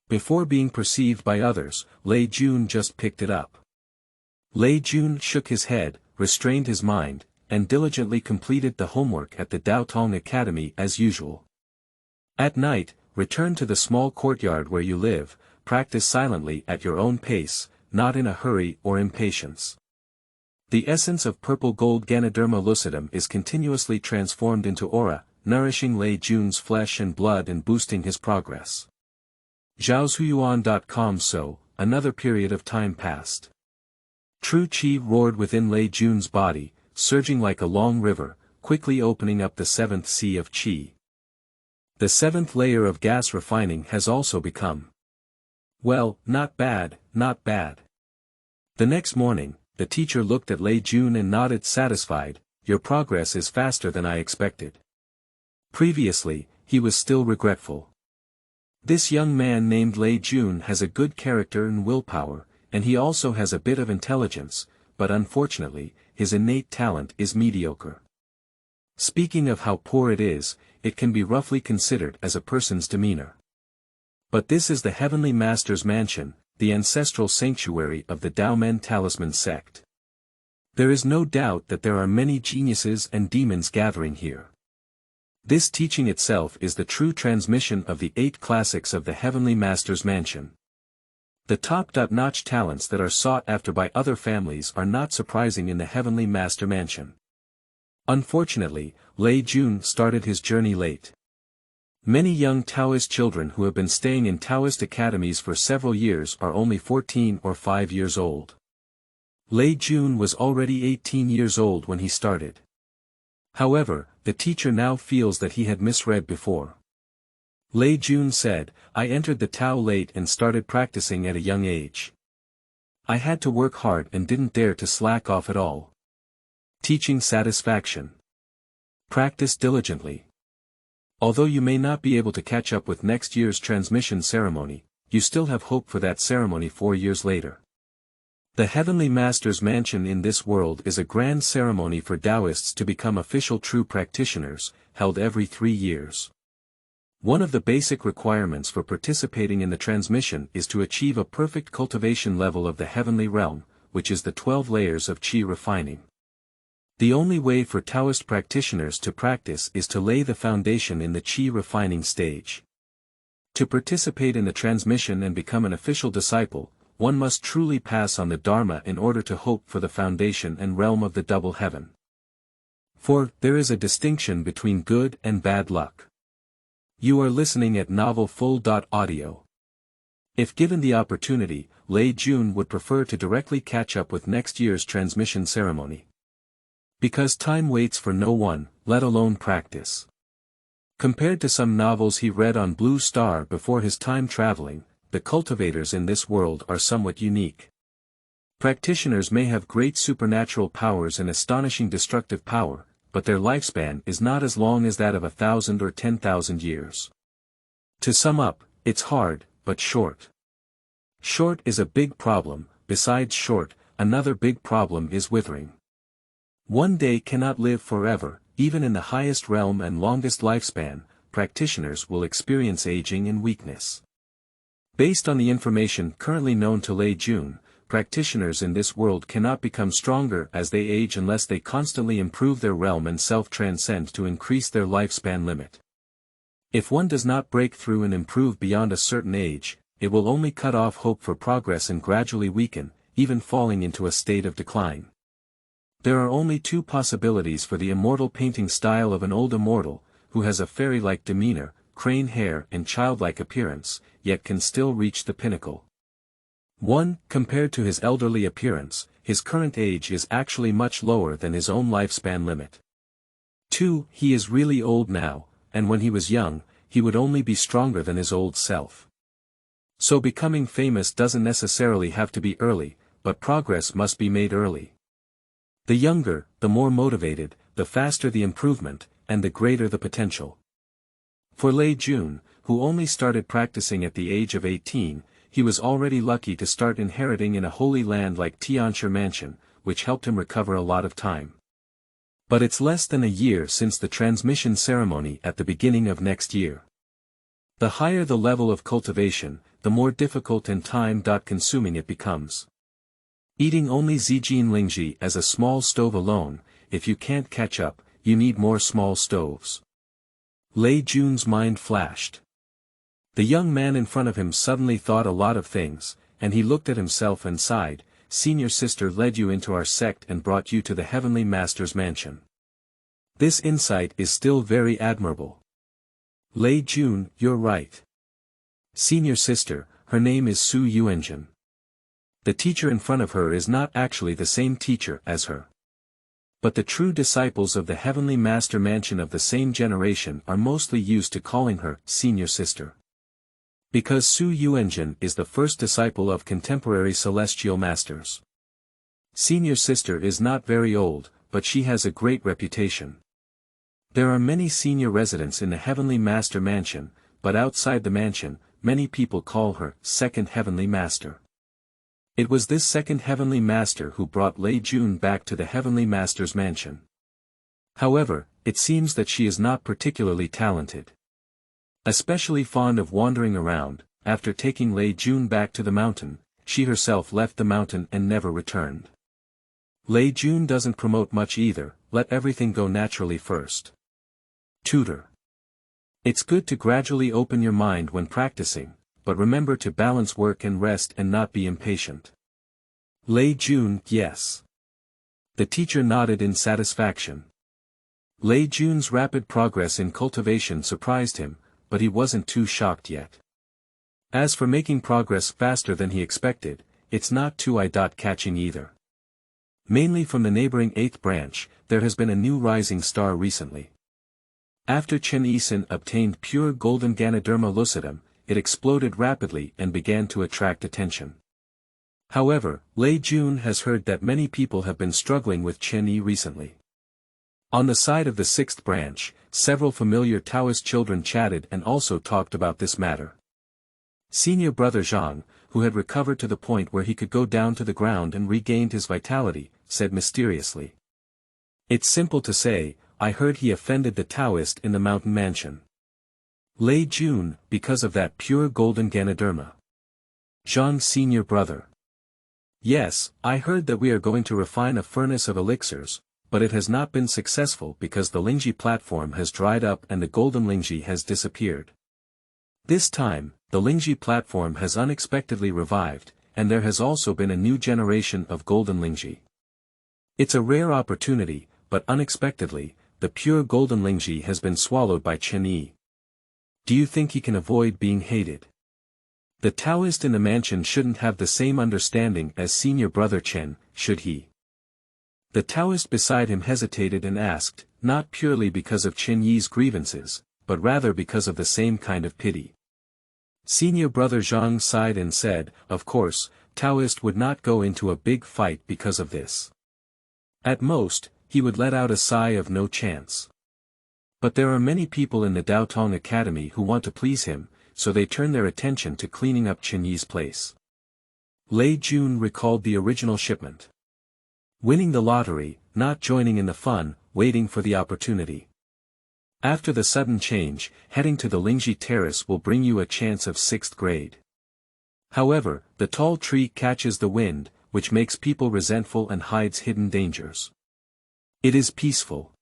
Before being perceived by others, Lei Jun just picked it up. Lei Jun shook his head, restrained his mind, and diligently completed the homework at the Daotong Academy as usual. At night, return to the small courtyard where you live, practice silently at your own pace, not in a hurry or impatience. The essence of purple gold Ganoderma lucidum is continuously transformed into aura, nourishing Lei Jun's flesh and blood and boosting his progress. Zhaozhuyuan.com. So, another period of time passed. True Qi roared within Lei Jun's body, surging like a long river, quickly opening up the seventh sea of Qi. The seventh layer of gas refining has also become. Well, not bad, not bad. The next morning, the teacher looked at Lei Jun and nodded satisfied, your progress is faster than I expected. Previously, he was still regretful. This young man named Lei Jun has a good character and willpower, and he also has a bit of intelligence, but unfortunately, his innate talent is mediocre. Speaking of how poor it is, it can be roughly considered as a person's demeanor. But this is the Heavenly Master's mansion, the ancestral sanctuary of the Daomen Talisman sect. There is no doubt that there are many geniuses and demons gathering here. This teaching itself is the true transmission of the 8 classics of the Heavenly Master's mansion. The top-notch talents that are sought after by other families are not surprising in the Heavenly Master mansion. Unfortunately, Lei Jun started his journey late. Many young Taoist children who have been staying in Taoist academies for several years are only 14 or 5 years old. Lei Jun was already 18 years old when he started. However, the teacher now feels that he had misread before. Lei Jun said, I entered the Tao late and started practicing at a young age. I had to work hard and didn't dare to slack off at all. Teaching satisfaction. Practice diligently. Although you may not be able to catch up with next year's transmission ceremony, you still have hope for that ceremony 4 years later. The Heavenly Master's mansion in this world is a grand ceremony for Taoists to become official true practitioners, held every 3 years. One of the basic requirements for participating in the transmission is to achieve a perfect cultivation level of the heavenly realm, which is the 12 layers of Qi refining. The only way for Taoist practitioners to practice is to lay the foundation in the Qi refining stage. To participate in the transmission and become an official disciple, one must truly pass on the Dharma in order to hope for the foundation and realm of the double heaven. For, there is a distinction between good and bad luck. You are listening at Novel FUL.audio. If given the opportunity, Lei Jun would prefer to directly catch up with next year's transmission ceremony. Because time waits for no one, let alone practice. Compared to some novels he read on Blue Star before his time traveling, the cultivators in this world are somewhat unique. Practitioners may have great supernatural powers and astonishing destructive power, but their lifespan is not as long as that of 1,000 or 10,000 years. To sum up, it's hard, but short. Short is a big problem. Besides short, another big problem is withering. One day cannot live forever. Even in the highest realm and longest lifespan, practitioners will experience aging and weakness. Based on the information currently known to Lei Jun, practitioners in this world cannot become stronger as they age unless they constantly improve their realm and self-transcend to increase their lifespan limit. If one does not break through and improve beyond a certain age, it will only cut off hope for progress and gradually weaken, even falling into a state of decline. There are only 2 possibilities for the immortal painting style of an old immortal, who has a fairy-like demeanor, crane hair and childlike appearance, yet can still reach the pinnacle. 1. Compared to his elderly appearance, his current age is actually much lower than his own lifespan limit. 2. He is really old now, and when he was young, he would only be stronger than his old self. So becoming famous doesn't necessarily have to be early, but progress must be made early. The younger, the more motivated, the faster the improvement, and the greater the potential. For Lei Jun, who only started practicing at the age of 18, he was already lucky to start inheriting in a holy land like Tianshi Mansion, which helped him recover a lot of time. But it's less than a year since the transmission ceremony at the beginning of next year. The higher the level of cultivation, the more difficult and time-consuming it becomes. Eating only Zijin Lingji as a small stove alone, if you can't catch up, you need more small stoves. Lei Jun's mind flashed. The young man in front of him suddenly thought a lot of things, and he looked at himself and sighed. Senior sister led you into our sect and brought you to the Heavenly Master's mansion. This insight is still very admirable. Lei Jun, you're right. Senior sister, her name is Su Yuanjun. The teacher in front of her is not actually the same teacher as her. But the true disciples of the Heavenly Master Mansion of the same generation are mostly used to calling her senior sister. Because Su Yuanjun is the first disciple of contemporary celestial masters. Senior sister is not very old, but she has a great reputation. There are many senior residents in the Heavenly Master Mansion, but outside the mansion, many people call her Second Heavenly Master. It was this Second Heavenly Master who brought Lei Jun back to the Heavenly Master's mansion. However, it seems that she is not particularly talented. Especially fond of wandering around, after taking Lei Jun back to the mountain, she herself left the mountain and never returned. Lei Jun doesn't promote much either, let everything go naturally first. Tutor. It's good to gradually open your mind when practicing, but remember to balance work and rest and not be impatient. Lei Jun, yes. The teacher nodded in satisfaction. Lei Jun's rapid progress in cultivation surprised him, but he wasn't too shocked yet. As for making progress faster than he expected, it's not too eye-catching either. Mainly from the neighboring 8th branch, there has been a new rising star recently. After Chen Yisun obtained pure golden Ganoderma lucidum, it exploded rapidly and began to attract attention. However, Lei Jun has heard that many people have been struggling with Chen Yi recently. On the side of the 6th branch, several familiar Taoist children chatted and also talked about this matter. Senior brother Zhang, who had recovered to the point where he could go down to the ground and regained his vitality, said mysteriously. It's simple to say, I heard he offended the Taoist in the mountain mansion. Lei Jun, because of that pure golden Ganoderma. Zhang's senior brother. Yes, I heard that we are going to refine a furnace of elixirs, but it has not been successful because the Lingji platform has dried up and the golden Lingji has disappeared. This time, the Lingji platform has unexpectedly revived, and there has also been a new generation of golden Lingji. It's a rare opportunity, but unexpectedly, the pure golden Lingji has been swallowed by Chen Yi. Do you think he can avoid being hated? The Taoist in the mansion shouldn't have the same understanding as senior brother Chen, should he? The Taoist beside him hesitated and asked, not purely because of Chen Yi's grievances, but rather because of the same kind of pity. Senior brother Zhang sighed and said, of course, Taoist would not go into a big fight because of this. At most, he would let out a sigh of no chance. But there are many people in the Daotong Academy who want to please him, so they turn their attention to cleaning up Chen Yi's place. Lei Jun recalled the original shipment. Winning the lottery, not joining in the fun, waiting for the opportunity. After the sudden change, heading to the Lingji Terrace will bring you a chance of 6th grade. However, the tall tree catches the wind, which makes people resentful and hides hidden dangers. It is peaceful.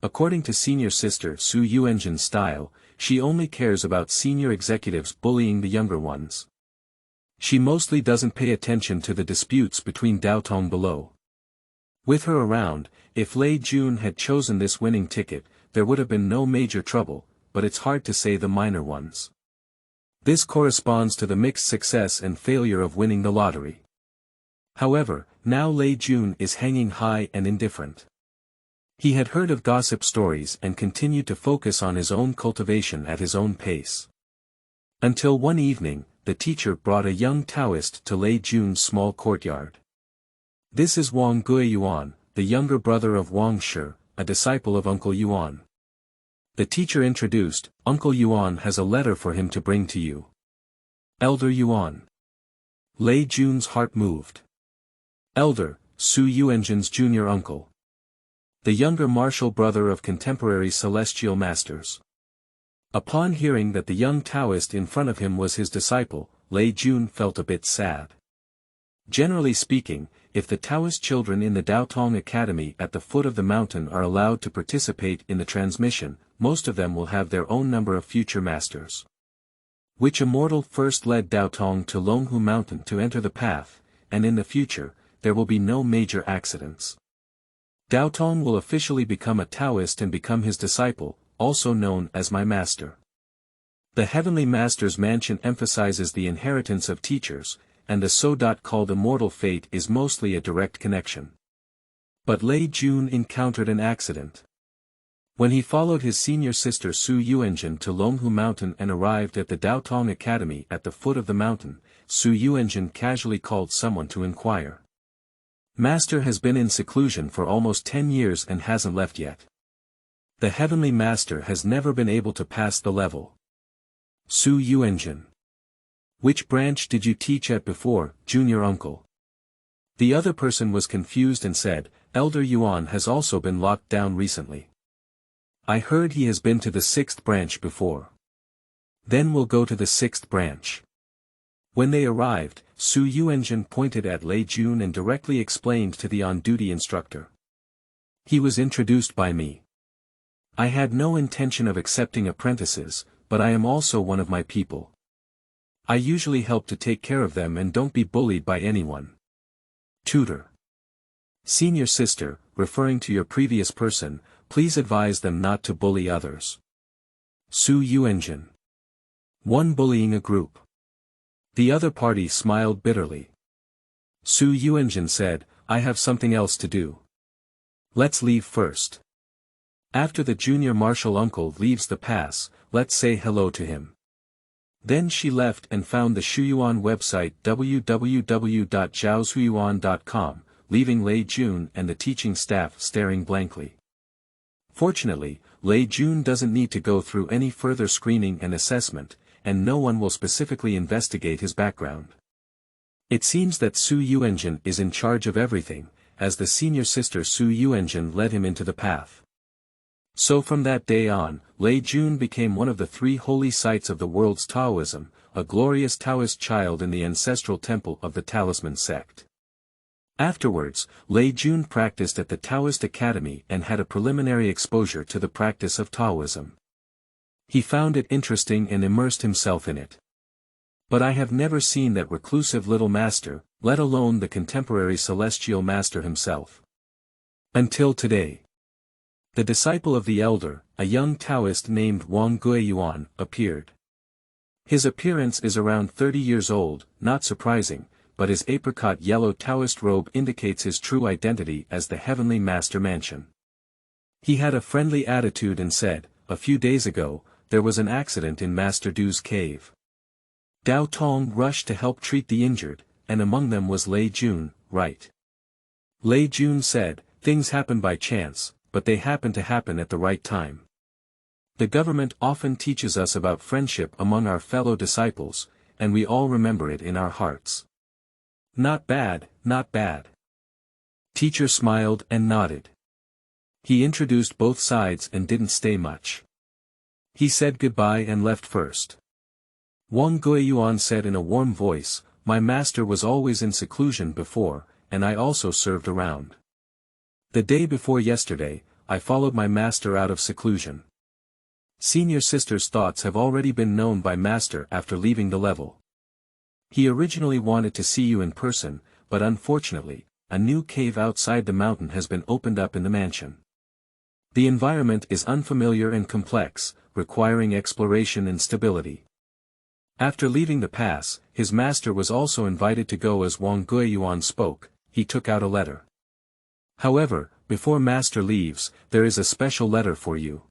According to senior sister Su Yuanjin's style, she only cares about senior executives bullying the younger ones. She mostly doesn't pay attention to the disputes between Daotong below. With her around, if Lei Jun had chosen this winning ticket, there would have been no major trouble, but it's hard to say the minor ones. This corresponds to the mixed success and failure of winning the lottery. However, now Lei Jun is hanging high and indifferent. He had heard of gossip stories and continued to focus on his own cultivation at his own pace. Until one evening, the teacher brought a young Taoist to Lei Jun's small courtyard. This is Wang Guiyuan, the younger brother of Wang Shi, a disciple of Uncle Yuan. The teacher introduced, Uncle Yuan has a letter for him to bring to you. Elder Yuan. Lei Jun's heart moved. Elder, Su Yuanjin's junior uncle. The younger martial brother of contemporary celestial masters. Upon hearing that the young Taoist in front of him was his disciple, Lei Jun felt a bit sad. Generally speaking, if the Taoist children in the Daotong Academy at the foot of the mountain are allowed to participate in the transmission, most of them will have their own number of future masters. Which immortal first led Daotong to Longhu Mountain to enter the path, and in the future, there will be no major accidents. Daotong will officially become a Taoist and become his disciple, also known as my master. The Heavenly Master's mansion emphasizes the inheritance of teachers, and the so-called immortal fate is mostly a direct connection. But Lei Jun encountered an accident. When he followed his senior sister Su Yuanjun to Longhu Mountain and arrived at the Daotong Academy at the foot of the mountain, Su Yuanjun casually called someone to inquire. Master has been in seclusion for almost 10 years and hasn't left yet. The Heavenly Master has never been able to pass the level. Su Yuanjun. Which branch did you teach at before, junior uncle? The other person was confused and said, Elder Yuan has also been locked down recently. I heard he has been to the 6th branch before. Then we'll go to the 6th branch. When they arrived, Su Yuanjun pointed at Lei Jun and directly explained to the on-duty instructor. He was introduced by me. I had no intention of accepting apprentices, but I am also one of my people. I usually help to take care of them and don't be bullied by anyone. Tutor. Senior sister, referring to your previous person, please advise them not to bully others. Su Yuanjun. One bullying a group. The other party smiled bitterly. Su Yuanjun said, I have something else to do. Let's leave first. After the junior martial uncle leaves the pass, let's say hello to him. Then she left and found the Shuyuan website www.zhaoshuyuan.com, leaving Lei Jun and the teaching staff staring blankly. Fortunately, Lei Jun doesn't need to go through any further screening and assessment, and no one will specifically investigate his background. It seems that Su Yuanjun is in charge of everything, as the senior sister Su Yuanjun led him into the path. So from that day on, Lei Jun became one of the 3 holy sites of the world's Taoism, a glorious Taoist child in the ancestral temple of the Talisman sect. Afterwards, Lei Jun practiced at the Taoist Academy and had a preliminary exposure to the practice of Taoism. He found it interesting and immersed himself in it. But I have never seen that reclusive little master, let alone the contemporary celestial master himself. Until today. The disciple of the elder, a young Taoist named Wang Guiyuan, appeared. His appearance is around 30 years old, not surprising, but his apricot yellow Taoist robe indicates his true identity as the Heavenly Master Mansion. He had a friendly attitude and said, a few days ago, there was an accident in Master Du's cave. Dao Tong rushed to help treat the injured, and among them was Lei Jun, right? Lei Jun said, things happen by chance, but they happen to happen at the right time. The government often teaches us about friendship among our fellow disciples, and we all remember it in our hearts. Not bad, not bad. Teacher smiled and nodded. He introduced both sides and didn't stay much. He said goodbye and left first. Wang Guiyuan said in a warm voice, my master was always in seclusion before, and I also served around. The day before yesterday, I followed my master out of seclusion. Senior sister's thoughts have already been known by master after leaving the level. He originally wanted to see you in person, but unfortunately, a new cave outside the mountain has been opened up in the mansion. The environment is unfamiliar and complex, requiring exploration and stability. After leaving the pass, his master was also invited to go as Wang Guiyuan spoke. He took out a letter. However, before master leaves, there is a special letter for you.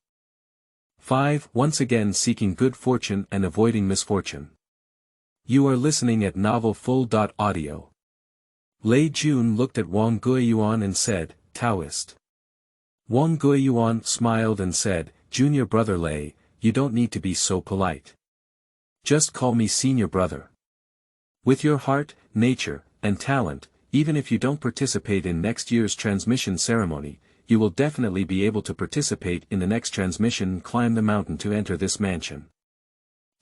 5. Once again seeking good fortune and avoiding misfortune. You are listening at novel FUL.audio. Lei Jun looked at Wang Guiyuan and said, Taoist. Wang Guiyuan smiled and said, Junior brother Lei, you don't need to be so polite. Just call me senior brother. With your heart, nature, and talent, even if you don't participate in next year's transmission ceremony, you will definitely be able to participate in the next transmission and climb the mountain to enter this mansion.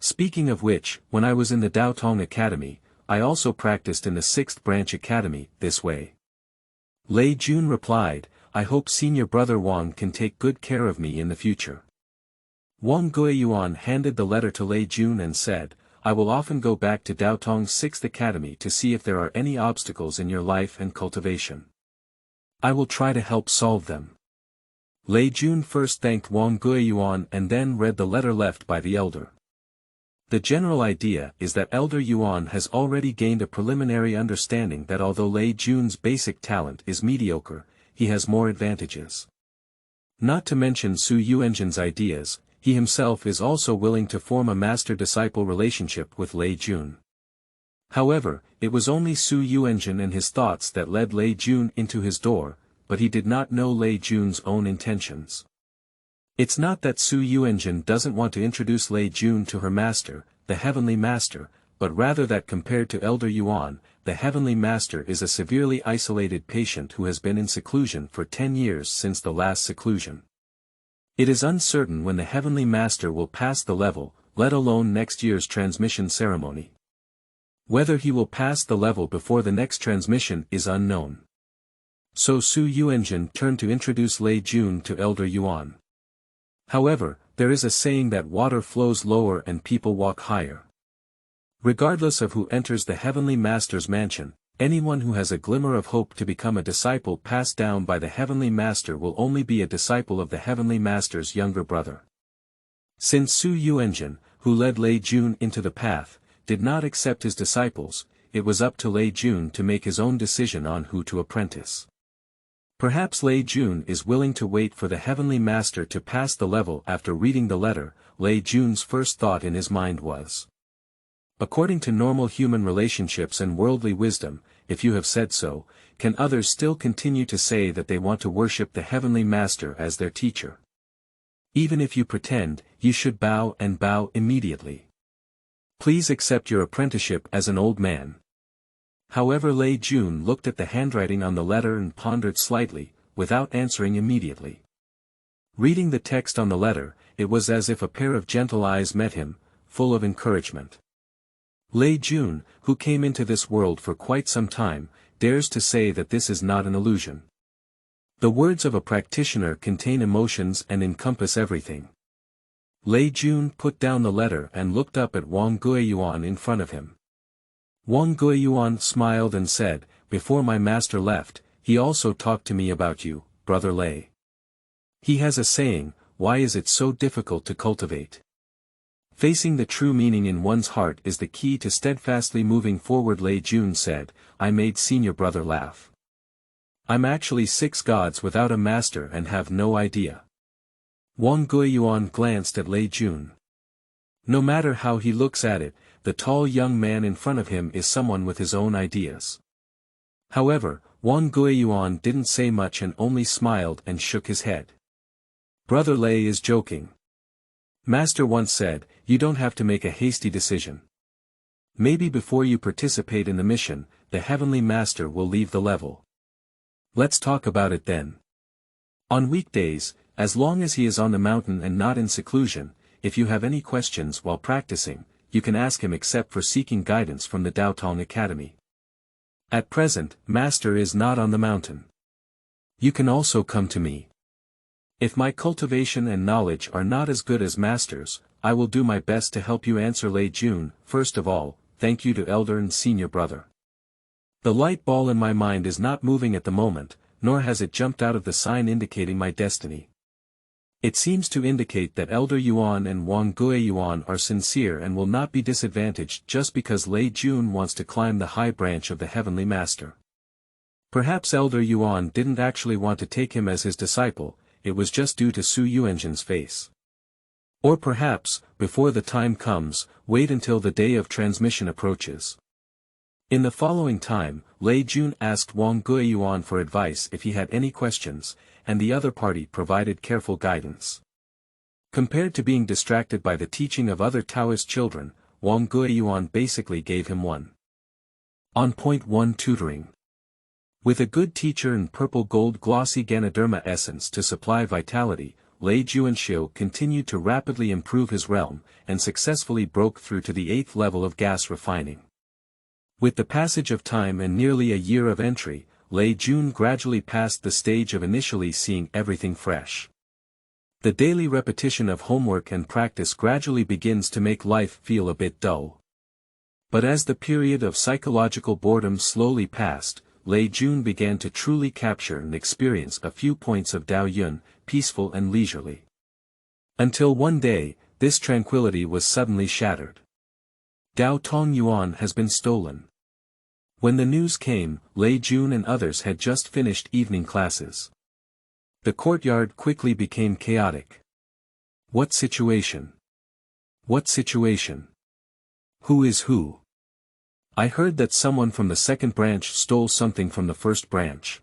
Speaking of which, when I was in the Daotong Academy, I also practiced in the 6th Branch Academy, this way. Lei Jun replied, I hope senior brother Wang can take good care of me in the future. Wang Guiyuan handed the letter to Lei Jun and said, I will often go back to Daotong's 6th Academy to see if there are any obstacles in your life and cultivation. I will try to help solve them. Lei Jun first thanked Wang Guiyuan and then read the letter left by the elder. The general idea is that Elder Yuan has already gained a preliminary understanding that although Lei Jun's basic talent is mediocre, he has more advantages. Not to mention Su Yuanjin's ideas, he himself is also willing to form a master-disciple relationship with Lei Jun. However, it was only Su Yuanjin and his thoughts that led Lei Jun into his door, but he did not know Lei Jun's own intentions. It's not that Su Yuanjin doesn't want to introduce Lei Jun to her master, the Heavenly Master, but rather that compared to Elder Yuan, the Heavenly Master is a severely isolated patient who has been in seclusion for 10 years since the last seclusion. It is uncertain when the Heavenly Master will pass the level, let alone next year's transmission ceremony. Whether he will pass the level before the next transmission is unknown. So Su Yuanjin turned to introduce Lei Jun to Elder Yuan. However, there is a saying that water flows lower and people walk higher. Regardless of who enters the Heavenly Master's mansion, anyone who has a glimmer of hope to become a disciple passed down by the Heavenly Master will only be a disciple of the Heavenly Master's younger brother. Since Su Yuanjin, who led Lei Jun into the path, did not accept his disciples, it was up to Lei Jun to make his own decision on who to apprentice. Perhaps Lei Jun is willing to wait for the Heavenly Master to pass the level. After reading the letter, Lei Jun's first thought in his mind was, according to normal human relationships and worldly wisdom, if you have said so, can others still continue to say that they want to worship the Heavenly Master as their teacher? Even if you pretend, you should bow and bow immediately. Please accept your apprenticeship as an old man. However, Lei Jun looked at the handwriting on the letter and pondered slightly, without answering immediately. Reading the text on the letter, it was as if a pair of gentle eyes met him, full of encouragement. Lei Jun, who came into this world for quite some time, dares to say that this is not an illusion. The words of a practitioner contain emotions and encompass everything. Lei Jun put down the letter and looked up at Wang Guiyuan in front of him. Wang Guiyuan smiled and said, before my master left, he also talked to me about you, brother Lei. He has a saying, why is it so difficult to cultivate? Facing the true meaning in one's heart is the key to steadfastly moving forward. Lei Jun said, I made senior brother laugh. I'm actually 6 gods without a master and have no idea. Wang Guiyuan glanced at Lei Jun. No matter how he looks at it, the tall young man in front of him is someone with his own ideas. However, Wang Guiyuan didn't say much and only smiled and shook his head. Brother Lei is joking. Master once said, you don't have to make a hasty decision. Maybe before you participate in the mission, the Heavenly Master will leave the level. Let's talk about it then. On weekdays, as long as he is on the mountain and not in seclusion, if you have any questions while practicing, you can ask him except for seeking guidance from the Daotong Academy. At present, Master is not on the mountain. You can also come to me. If my cultivation and knowledge are not as good as Master's, I will do my best to help you. Answer Lei Jun. First of all, thank you to elder and senior brother. The light ball in my mind is not moving at the moment, nor has it jumped out of the sign indicating my destiny. It seems to indicate that Elder Yuan and Wang Guiyuan are sincere and will not be disadvantaged just because Lei Jun wants to climb the high branch of the Heavenly Master. Perhaps Elder Yuan didn't actually want to take him as his disciple, it was just due to Su Yuanjin's face. Or perhaps, before the time comes, wait until the day of transmission approaches. In the following time, Lei Jun asked Wang Guiyuan for advice if he had any questions, and the other party provided careful guidance. Compared to being distracted by the teaching of other Taoist children, Wang Guiyuan basically gave him one. On point 1 tutoring. With a good teacher and purple gold glossy Ganoderma essence to supply vitality, Lei Jun continued to rapidly improve his realm, and successfully broke through to the 8th level of gas refining. With the passage of time and nearly a year of entry, Lei Jun gradually passed the stage of initially seeing everything fresh. The daily repetition of homework and practice gradually begins to make life feel a bit dull. But as the period of psychological boredom slowly passed, Lei Jun began to truly capture and experience a few points of Dao Yun, peaceful and leisurely. Until one day, this tranquility was suddenly shattered. Dao Tong Yuan has been stolen. When the news came, Lei Jun and others had just finished evening classes. The courtyard quickly became chaotic. What situation? What situation? Who is who? I heard that someone from the second branch stole something from the first branch.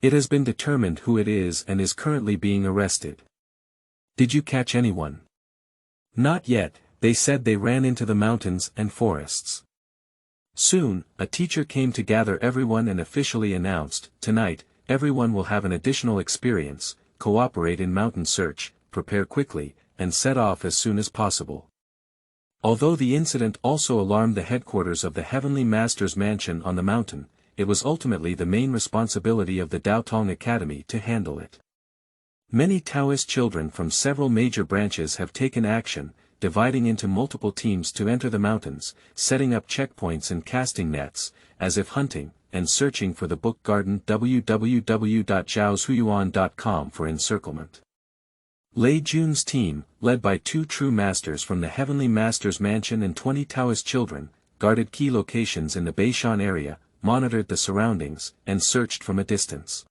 It has been determined who it is and is currently being arrested. Did you catch anyone? Not yet, they said they ran into the mountains and forests. Soon, a teacher came to gather everyone and officially announced, tonight, everyone will have an additional experience, cooperate in mountain search, prepare quickly, and set off as soon as possible. Although the incident also alarmed the headquarters of the Heavenly Master's mansion on the mountain, it was ultimately the main responsibility of the Daotong Academy to handle it. Many Taoist children from several major branches have taken action, dividing into multiple teams to enter the mountains, setting up checkpoints and casting nets, as if hunting, and searching for the book garden www.zhaoshuyuan.com for encirclement. Lei Jun's team, led by 2 true masters from the Heavenly Master's mansion and 20 Taoist children, guarded key locations in the Beishan area, monitored the surroundings, and searched from a distance.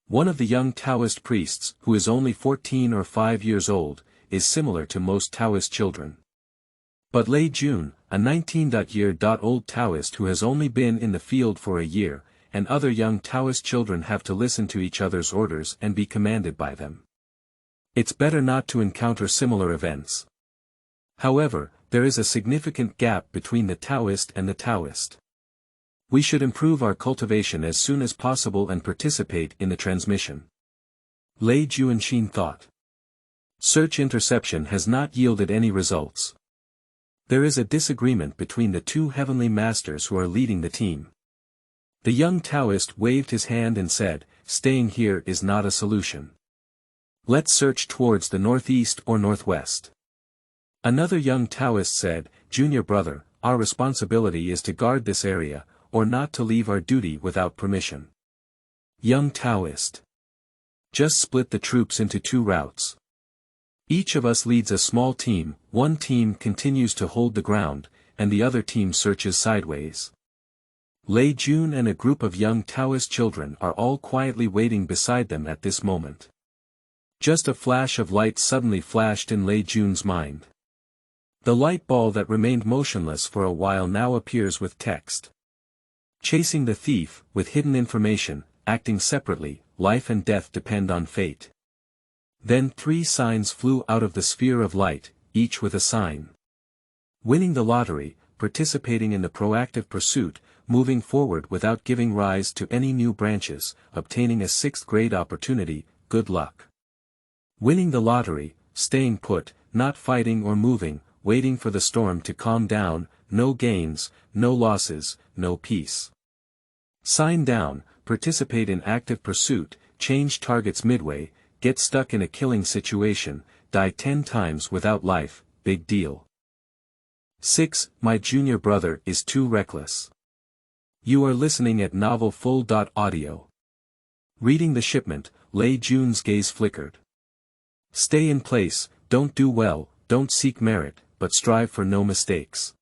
One of the young Taoist priests, who is only 14 or 5 years old, is similar to most Taoist children. But Lei Jun, a 19-year-old Taoist who has only been in the field for a year, and other young Taoist children have to listen to each other's orders and be commanded by them. It's better not to encounter similar events. However, there is a significant gap between the Taoist and the Taoist. We should improve our cultivation as soon as possible and participate in the transmission. Lei Juanxin thought. Search interception has not yielded any results. There is a disagreement between the 2 heavenly masters who are leading the team. The young Taoist waved his hand and said, staying here is not a solution. Let's search towards the northeast or northwest. Another young Taoist said, Junior brother, our responsibility is to guard this area, or not to leave our duty without permission. Young Taoist. Just split the troops into 2 routes. Each of us leads a small team, one team continues to hold the ground, and the other team searches sideways. Lei Jun and a group of young Taoist children are all quietly waiting beside them at this moment. Just a flash of light suddenly flashed in Lei Jun's mind. The light ball that remained motionless for a while now appears with text. Chasing the thief, with hidden information, acting separately, life and death depend on fate. Then 3 signs flew out of the sphere of light, each with a sign. Winning the lottery, participating in the proactive pursuit, moving forward without giving rise to any new branches, obtaining a 6th grade opportunity, good luck. Winning the lottery, staying put, not fighting or moving, waiting for the storm to calm down, no gains, no losses, no peace. Sign down, participate in active pursuit, change targets midway, get stuck in a killing situation, die 10 times without life, big deal. 6. My junior brother is too reckless. You are listening at novel FUL.audio. Reading the shipment, Lei Jun's gaze flickered. Stay in place, don't do well, don't seek merit, but strive for no mistakes.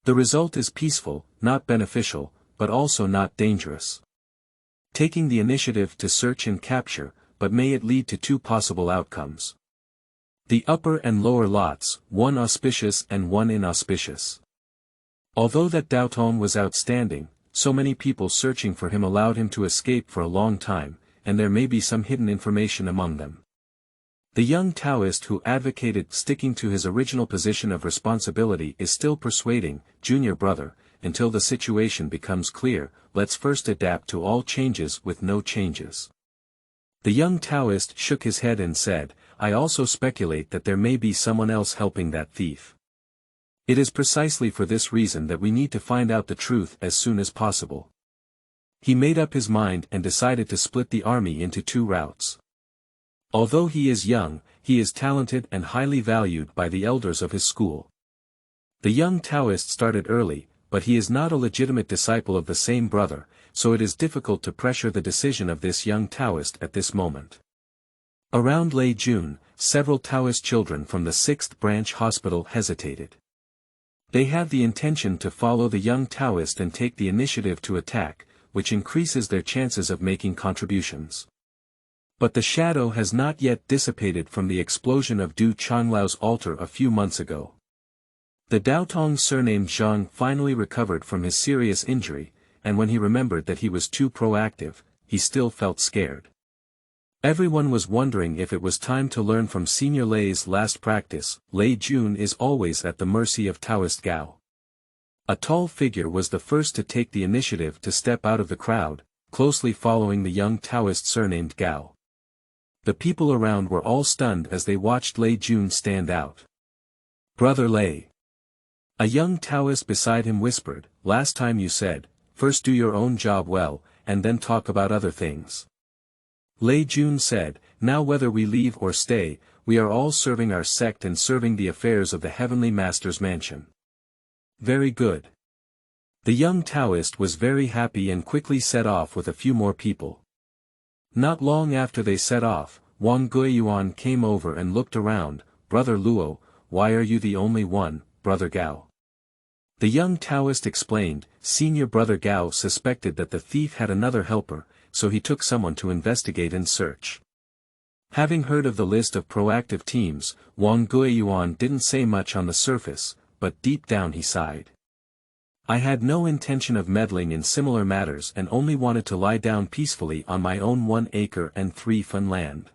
The result is peaceful, not beneficial, but also not dangerous. Taking the initiative to search and capture, but may it lead to 2 possible outcomes. The upper and lower lots, one auspicious and one inauspicious. Although that Daotong was outstanding, so many people searching for him allowed him to escape for a long time, and there may be some hidden information among them. The young Taoist who advocated sticking to his original position of responsibility is still persuading, junior brother, until the situation becomes clear, let's first adapt to all changes with no changes. The young Taoist shook his head and said, I also speculate that there may be someone else helping that thief. It is precisely for this reason that we need to find out the truth as soon as possible. He made up his mind and decided to split the army into two routes. Although he is young, he is talented and highly valued by the elders of his school. The young Taoist started early, but he is not a legitimate disciple of the same brother, so it is difficult to pressure the decision of this young Taoist at this moment. Around Lei Jun, several Taoist children from the 6th branch hospital hesitated. They have the intention to follow the young Taoist and take the initiative to attack, which increases their chances of making contributions. But the shadow has not yet dissipated from the explosion of Du Changlau's altar a few months ago. The Daotong surnamed Zhang finally recovered from his serious injury, and when he remembered that he was too proactive, he still felt scared. Everyone was wondering if it was time to learn from Senior Lei's last practice. Lei Jun is always at the mercy of Taoist Gao. A tall figure was the first to take the initiative to step out of the crowd, closely following the young Taoist surnamed Gao. The people around were all stunned as they watched Lei Jun stand out. Brother Lei. A young Taoist beside him whispered, last time you said, first do your own job well, and then talk about other things. Lei Jun said, now whether we leave or stay, we are all serving our sect and serving the affairs of the Heavenly Master's mansion. Very good. The young Taoist was very happy and quickly set off with a few more people. Not long after they set off, Wang Guiyuan came over and looked around, Brother Luo, why are you the only one, Brother Gao? The young Taoist explained, Senior Brother Gao suspected that the thief had another helper, so he took someone to investigate and search. Having heard of the list of proactive teams, Wang Guiyuan didn't say much on the surface, but deep down he sighed. I had no intention of meddling in similar matters and only wanted to lie down peacefully on my own 1 acre and 3 fun land.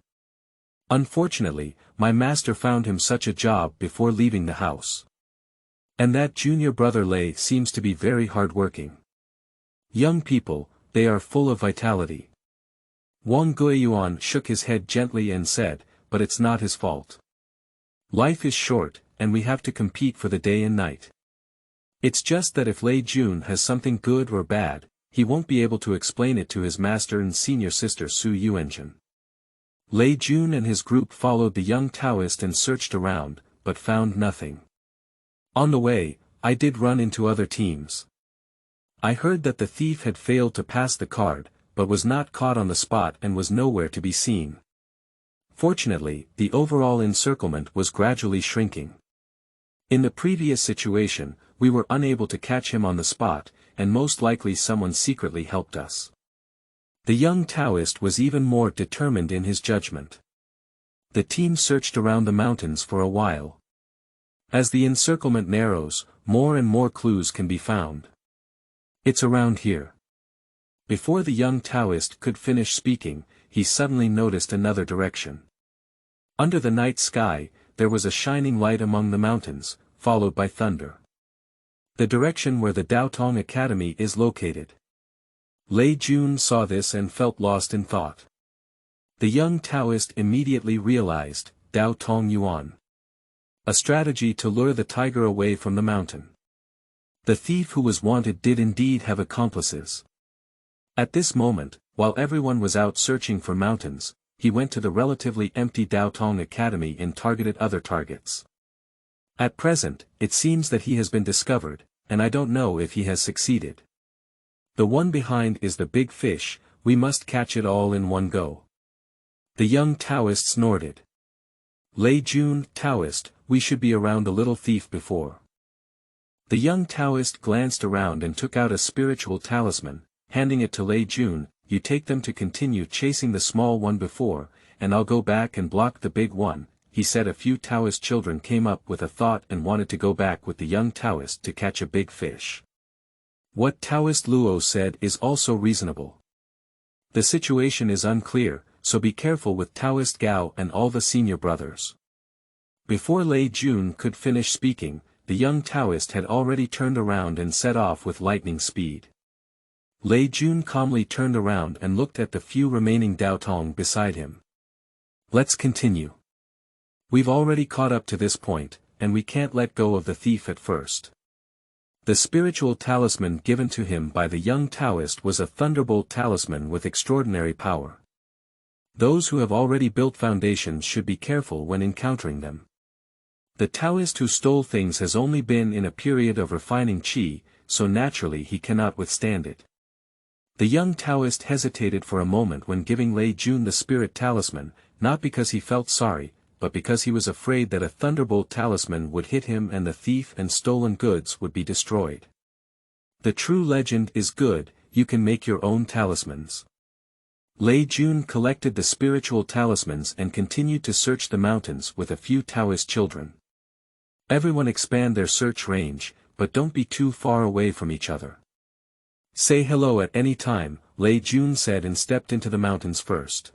Unfortunately, my master found him such a job before leaving the house. And that junior brother Lei seems to be very hard-working. Young people, they are full of vitality. Wang Guiyuan shook his head gently and said, but it's not his fault. Life is short, and we have to compete for the day and night. It's just that if Lei Jun has something good or bad, he won't be able to explain it to his master and senior sister Su Yuanjun. Lei Jun and his group followed the young Taoist and searched around, but found nothing. On the way, I did run into other teams. I heard that the thief had failed to pass the card, but was not caught on the spot and was nowhere to be seen. Fortunately, the overall encirclement was gradually shrinking. In the previous situation, we were unable to catch him on the spot, and most likely someone secretly helped us. The young Taoist was even more determined in his judgment. The team searched around the mountains for a while. As the encirclement narrows, more and more clues can be found. It's around here. Before the young Taoist could finish speaking, he suddenly noticed another direction. Under the night sky, there was a shining light among the mountains, followed by thunder. The direction where the Daotong Academy is located. Lei Jun saw this and felt lost in thought. The young Taoist immediately realized, Daotong Yuan. A strategy to lure the tiger away from the mountain. The thief who was wanted did indeed have accomplices. At this moment, while everyone was out searching for mountains, he went to the relatively empty Daotong Academy and targeted other targets. At present, it seems that he has been discovered, and I don't know if he has succeeded. The one behind is the big fish, we must catch it all in one go. The young Taoist snorted. Lei Jun, Taoist, we should be around the little thief before. The young Taoist glanced around and took out a spiritual talisman, handing it to Lei Jun, you take them to continue chasing the small one before, and I'll go back and block the big one. He said. A few Taoist children came up with a thought and wanted to go back with the young Taoist to catch a big fish. What Taoist Luo said is also reasonable. The situation is unclear, so be careful with Taoist Gao and all the senior brothers. Before Lei Jun could finish speaking, the young Taoist had already turned around and set off with lightning speed. Lei Jun calmly turned around and looked at the few remaining Daotong beside him. Let's continue. We've already caught up to this point, and we can't let go of the thief at first. The spiritual talisman given to him by the young Taoist was a thunderbolt talisman with extraordinary power. Those who have already built foundations should be careful when encountering them. The Taoist who stole things has only been in a period of refining qi, so naturally he cannot withstand it. The young Taoist hesitated for a moment when giving Lei Jun the spirit talisman, not because he felt sorry, but because he was afraid that a thunderbolt talisman would hit him and the thief and stolen goods would be destroyed. The true legend is good, you can make your own talismans. Lei Jun collected the spiritual talismans and continued to search the mountains with a few Taoist children. Everyone expand their search range, but don't be too far away from each other. Say hello at any time, Lei Jun said and stepped into the mountains first.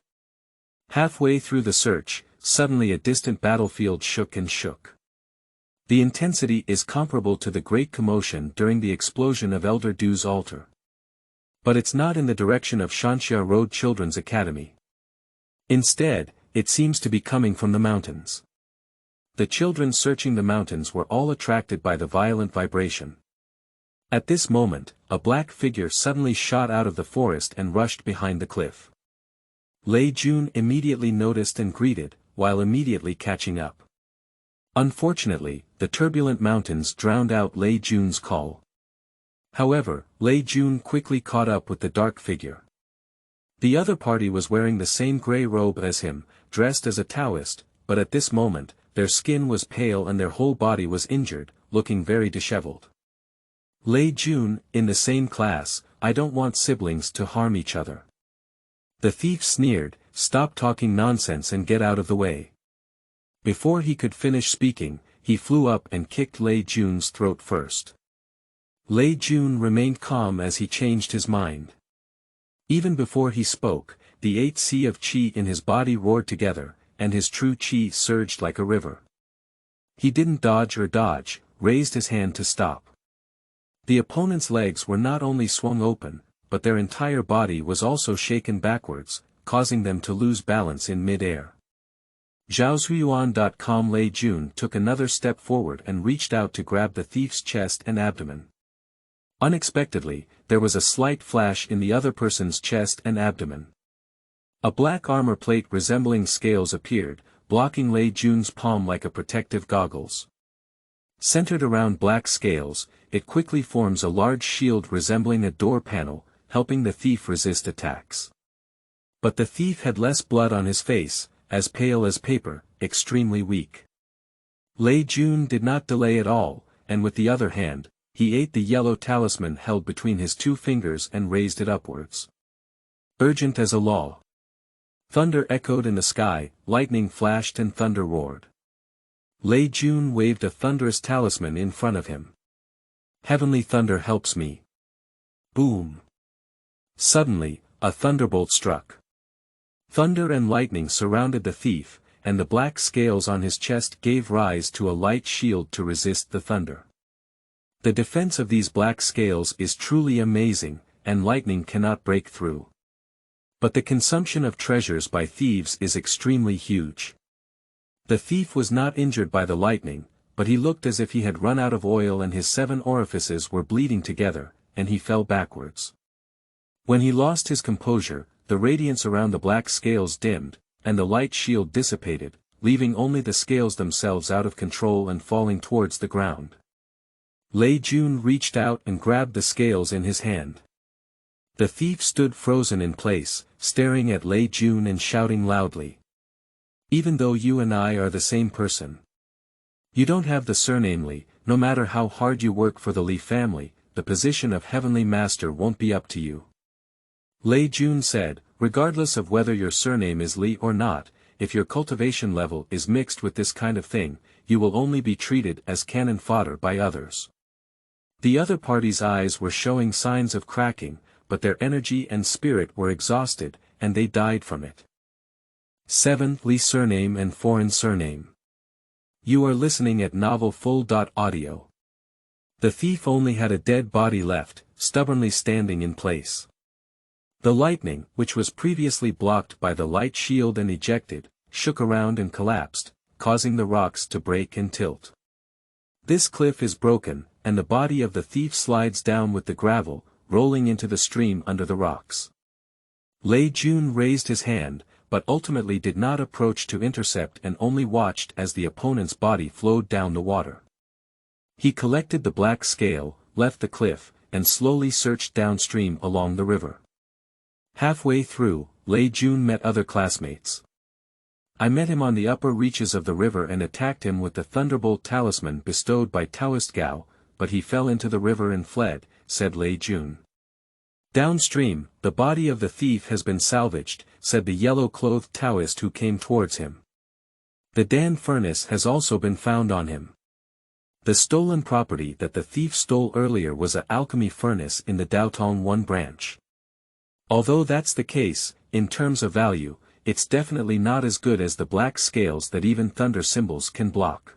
Halfway through the search, suddenly a distant battlefield shook and shook. The intensity is comparable to the great commotion during the explosion of Elder Du's altar. But it's not in the direction of Shanxia Road Children's Academy. Instead, it seems to be coming from the mountains. The children searching the mountains were all attracted by the violent vibration. At this moment, a black figure suddenly shot out of the forest and rushed behind the cliff. Lei Jun immediately noticed and greeted, while immediately catching up. Unfortunately, the turbulent mountains drowned out Lei Jun's call. However, Lei Jun quickly caught up with the dark figure. The other party was wearing the same grey robe as him, dressed as a Taoist, but at this moment, their skin was pale and their whole body was injured, looking very disheveled. Lei Jun, in the same class, I don't want siblings to harm each other. The thief sneered, stop talking nonsense and get out of the way. Before he could finish speaking, he flew up and kicked Lei Jun's throat first. Lei Jun remained calm as he changed his mind. Even before he spoke, the 8 sea of qi in his body roared together, and his true qi surged like a river. He didn't dodge or dodge, raised his hand to stop. The opponent's legs were not only swung open, but their entire body was also shaken backwards, causing them to lose balance in mid-air. Zhaozuiyuan.com Lei Jun took another step forward and reached out to grab the thief's chest and abdomen. Unexpectedly, there was a slight flash in the other person's chest and abdomen. A black armor plate resembling scales appeared, blocking Lei Jun's palm like a protective goggles. Centered around black scales, it quickly forms a large shield resembling a door panel, helping the thief resist attacks. But the thief had less blood on his face, as pale as paper, extremely weak. Lei Jun did not delay at all, and with the other hand, he ate the yellow talisman held between his 2 fingers and raised it upwards. Urgent as a law. Thunder echoed in the sky, lightning flashed and thunder roared. Lei Jun waved a thunderous talisman in front of him. Heavenly thunder helps me. Boom. Suddenly, a thunderbolt struck. Thunder and lightning surrounded the thief, and the black scales on his chest gave rise to a light shield to resist the thunder. The defense of these black scales is truly amazing, and lightning cannot break through. But the consumption of treasures by thieves is extremely huge. The thief was not injured by the lightning, but he looked as if he had run out of oil and his 7 orifices were bleeding together, and he fell backwards. When he lost his composure, the radiance around the black scales dimmed, and the light shield dissipated, leaving only the scales themselves out of control and falling towards the ground. Lei Jun reached out and grabbed the scales in his hand. The thief stood frozen in place, staring at Lei Jun and shouting loudly. Even though you and I are the same person. You don't have the surname Li, no matter how hard you work for the Li family, the position of Heavenly Master won't be up to you. Lei Jun said, regardless of whether your surname is Li or not, if your cultivation level is mixed with this kind of thing, you will only be treated as cannon fodder by others. The other party's eyes were showing signs of cracking, but their energy and spirit were exhausted, and they died from it. 7. Li surname and foreign surname. You are listening at novelful.audio. The thief only had a dead body left, stubbornly standing in place. The lightning, which was previously blocked by the light shield and ejected, shook around and collapsed, causing the rocks to break and tilt. This cliff is broken, and the body of the thief slides down with the gravel, rolling into the stream under the rocks. Lei Jun raised his hand, but ultimately did not approach to intercept and only watched as the opponent's body flowed down the water. He collected the black scale, left the cliff, and slowly searched downstream along the river. Halfway through, Lei Jun met other classmates. I met him on the upper reaches of the river and attacked him with the Thunderbolt talisman bestowed by Taoist Gao, but he fell into the river and fled, said Lei Jun. Downstream, the body of the thief has been salvaged, said the yellow-clothed Taoist who came towards him. The Dan furnace has also been found on him. The stolen property that the thief stole earlier was a alchemy furnace in the Daotong 1 branch. Although that's the case, in terms of value, it's definitely not as good as the black scales that even thunder symbols can block.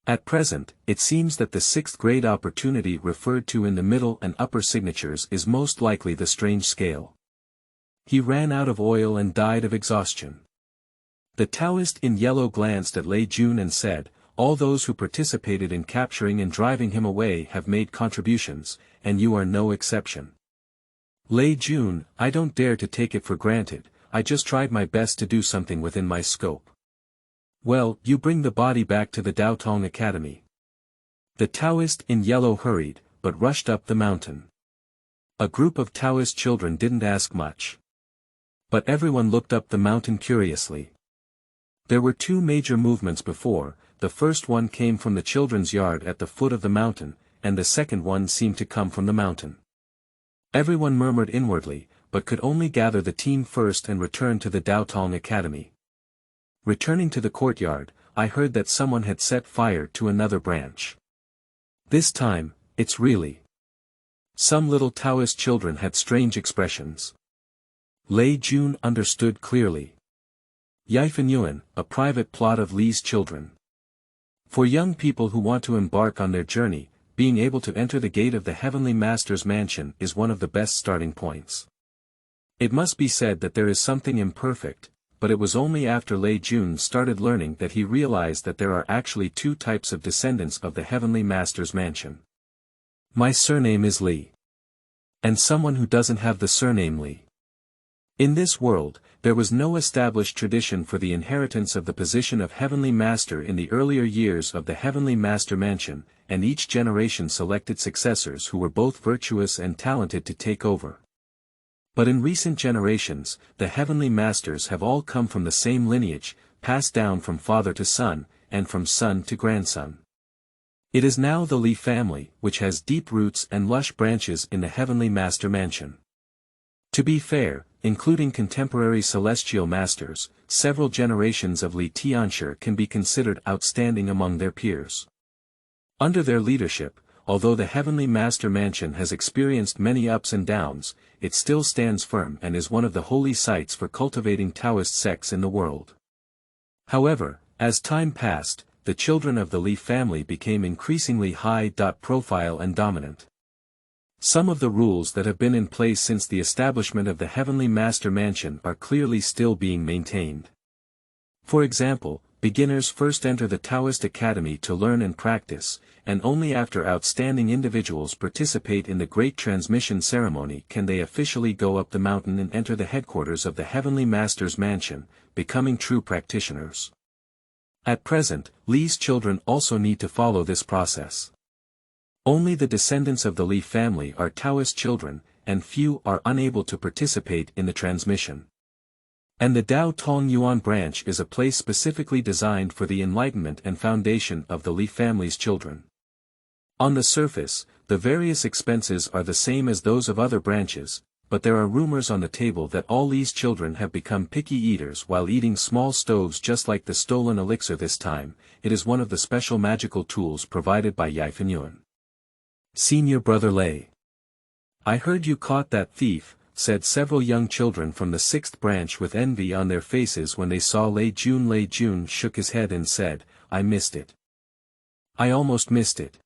At present, it seems that the 6th grade opportunity referred to in the middle and upper signatures is most likely the strange scale. He ran out of oil and died of exhaustion. The Taoist in yellow glanced at Lei Jun and said, all those who participated in capturing and driving him away have made contributions, and you are no exception. Lei Jun, I don't dare to take it for granted, I just tried my best to do something within my scope. Well, you bring the body back to the Daotong Academy. The Taoist in yellow hurried, but rushed up the mountain. A group of Taoist children didn't ask much. But everyone looked up the mountain curiously. There were 2 major movements before. The first one came from the children's yard at the foot of the mountain, and the second one seemed to come from the mountain. Everyone murmured inwardly, but could only gather the team first and return to the Daotong Academy. Returning to the courtyard, I heard that someone had set fire to another branch. This time, it's really. Some little Taoist children had strange expressions. Lei Jun understood clearly. FUL, a private plot of Lei's children. For young people who want to embark on their journey, being able to enter the gate of the Heavenly Master's mansion is one of the best starting points. It must be said that there is something imperfect, but it was only after Lei Jun started learning that he realized that there are actually 2 types of descendants of the Heavenly Master's mansion. My surname is Li. And someone who doesn't have the surname Li. In this world, there was no established tradition for the inheritance of the position of Heavenly Master in the earlier years of the Heavenly Master Mansion, and each generation selected successors who were both virtuous and talented to take over. But in recent generations, the Heavenly Masters have all come from the same lineage, passed down from father to son, and from son to grandson. It is now the Li family, which has deep roots and lush branches in the Heavenly Master Mansion. To be fair, including contemporary celestial masters, several generations of Li Tianshi can be considered outstanding among their peers. Under their leadership, although the Heavenly Master Mansion has experienced many ups and downs, it still stands firm and is one of the holy sites for cultivating Taoist sects in the world. However, as time passed, the children of the Li family became increasingly high-profile and dominant. Some of the rules that have been in place since the establishment of the Heavenly Master Mansion are clearly still being maintained. For example, beginners first enter the Taoist Academy to learn and practice, and only after outstanding individuals participate in the Great Transmission Ceremony can they officially go up the mountain and enter the headquarters of the Heavenly Master's Mansion, becoming true practitioners. At present, Li's children also need to follow this process. Only the descendants of the Li family are Taoist children, and few are unable to participate in the transmission. And the Dao Tong Yuan branch is a place specifically designed for the enlightenment and foundation of the Li family's children. On the surface, the various expenses are the same as those of other branches, but there are rumors on the table that all Li's children have become picky eaters while eating small stoves just like the stolen elixir this time. It is one of the special magical tools provided by FUL. Senior Brother Lei. I heard you caught that thief, said several young children from the 6th branch with envy on their faces when they saw Lei Jun. Lei Jun shook his head and said, I missed it. I almost missed it.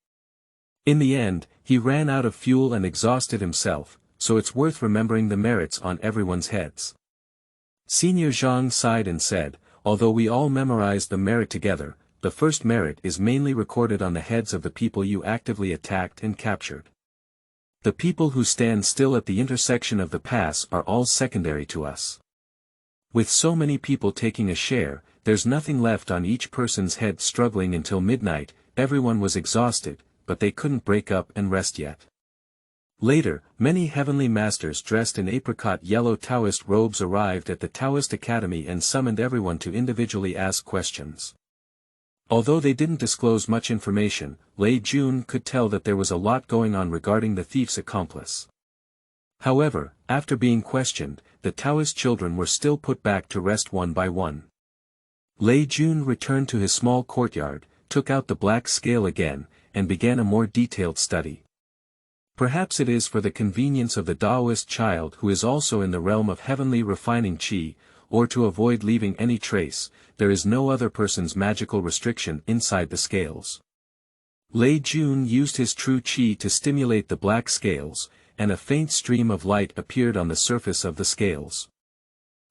In the end, he ran out of fuel and exhausted himself, so it's worth remembering the merits on everyone's heads. Senior Zhang sighed and said, although we all memorized the merit together, the first merit is mainly recorded on the heads of the people you actively attacked and captured. The people who stand still at the intersection of the paths are all secondary to us. With so many people taking a share, there's nothing left on each person's head. Struggling until midnight, everyone was exhausted, but they couldn't break up and rest yet. Later, many heavenly masters dressed in apricot yellow Taoist robes arrived at the Taoist Academy and summoned everyone to individually ask questions. Although they didn't disclose much information, Lei Jun could tell that there was a lot going on regarding the thief's accomplice. However, after being questioned, the Taoist children were still put back to rest one by one. Lei Jun returned to his small courtyard, took out the black scale again, and began a more detailed study. Perhaps it is for the convenience of the Taoist child who is also in the realm of heavenly refining qi, or to avoid leaving any trace, there is no other person's magical restriction inside the scales. Lei Jun used his true qi to stimulate the black scales, and a faint stream of light appeared on the surface of the scales.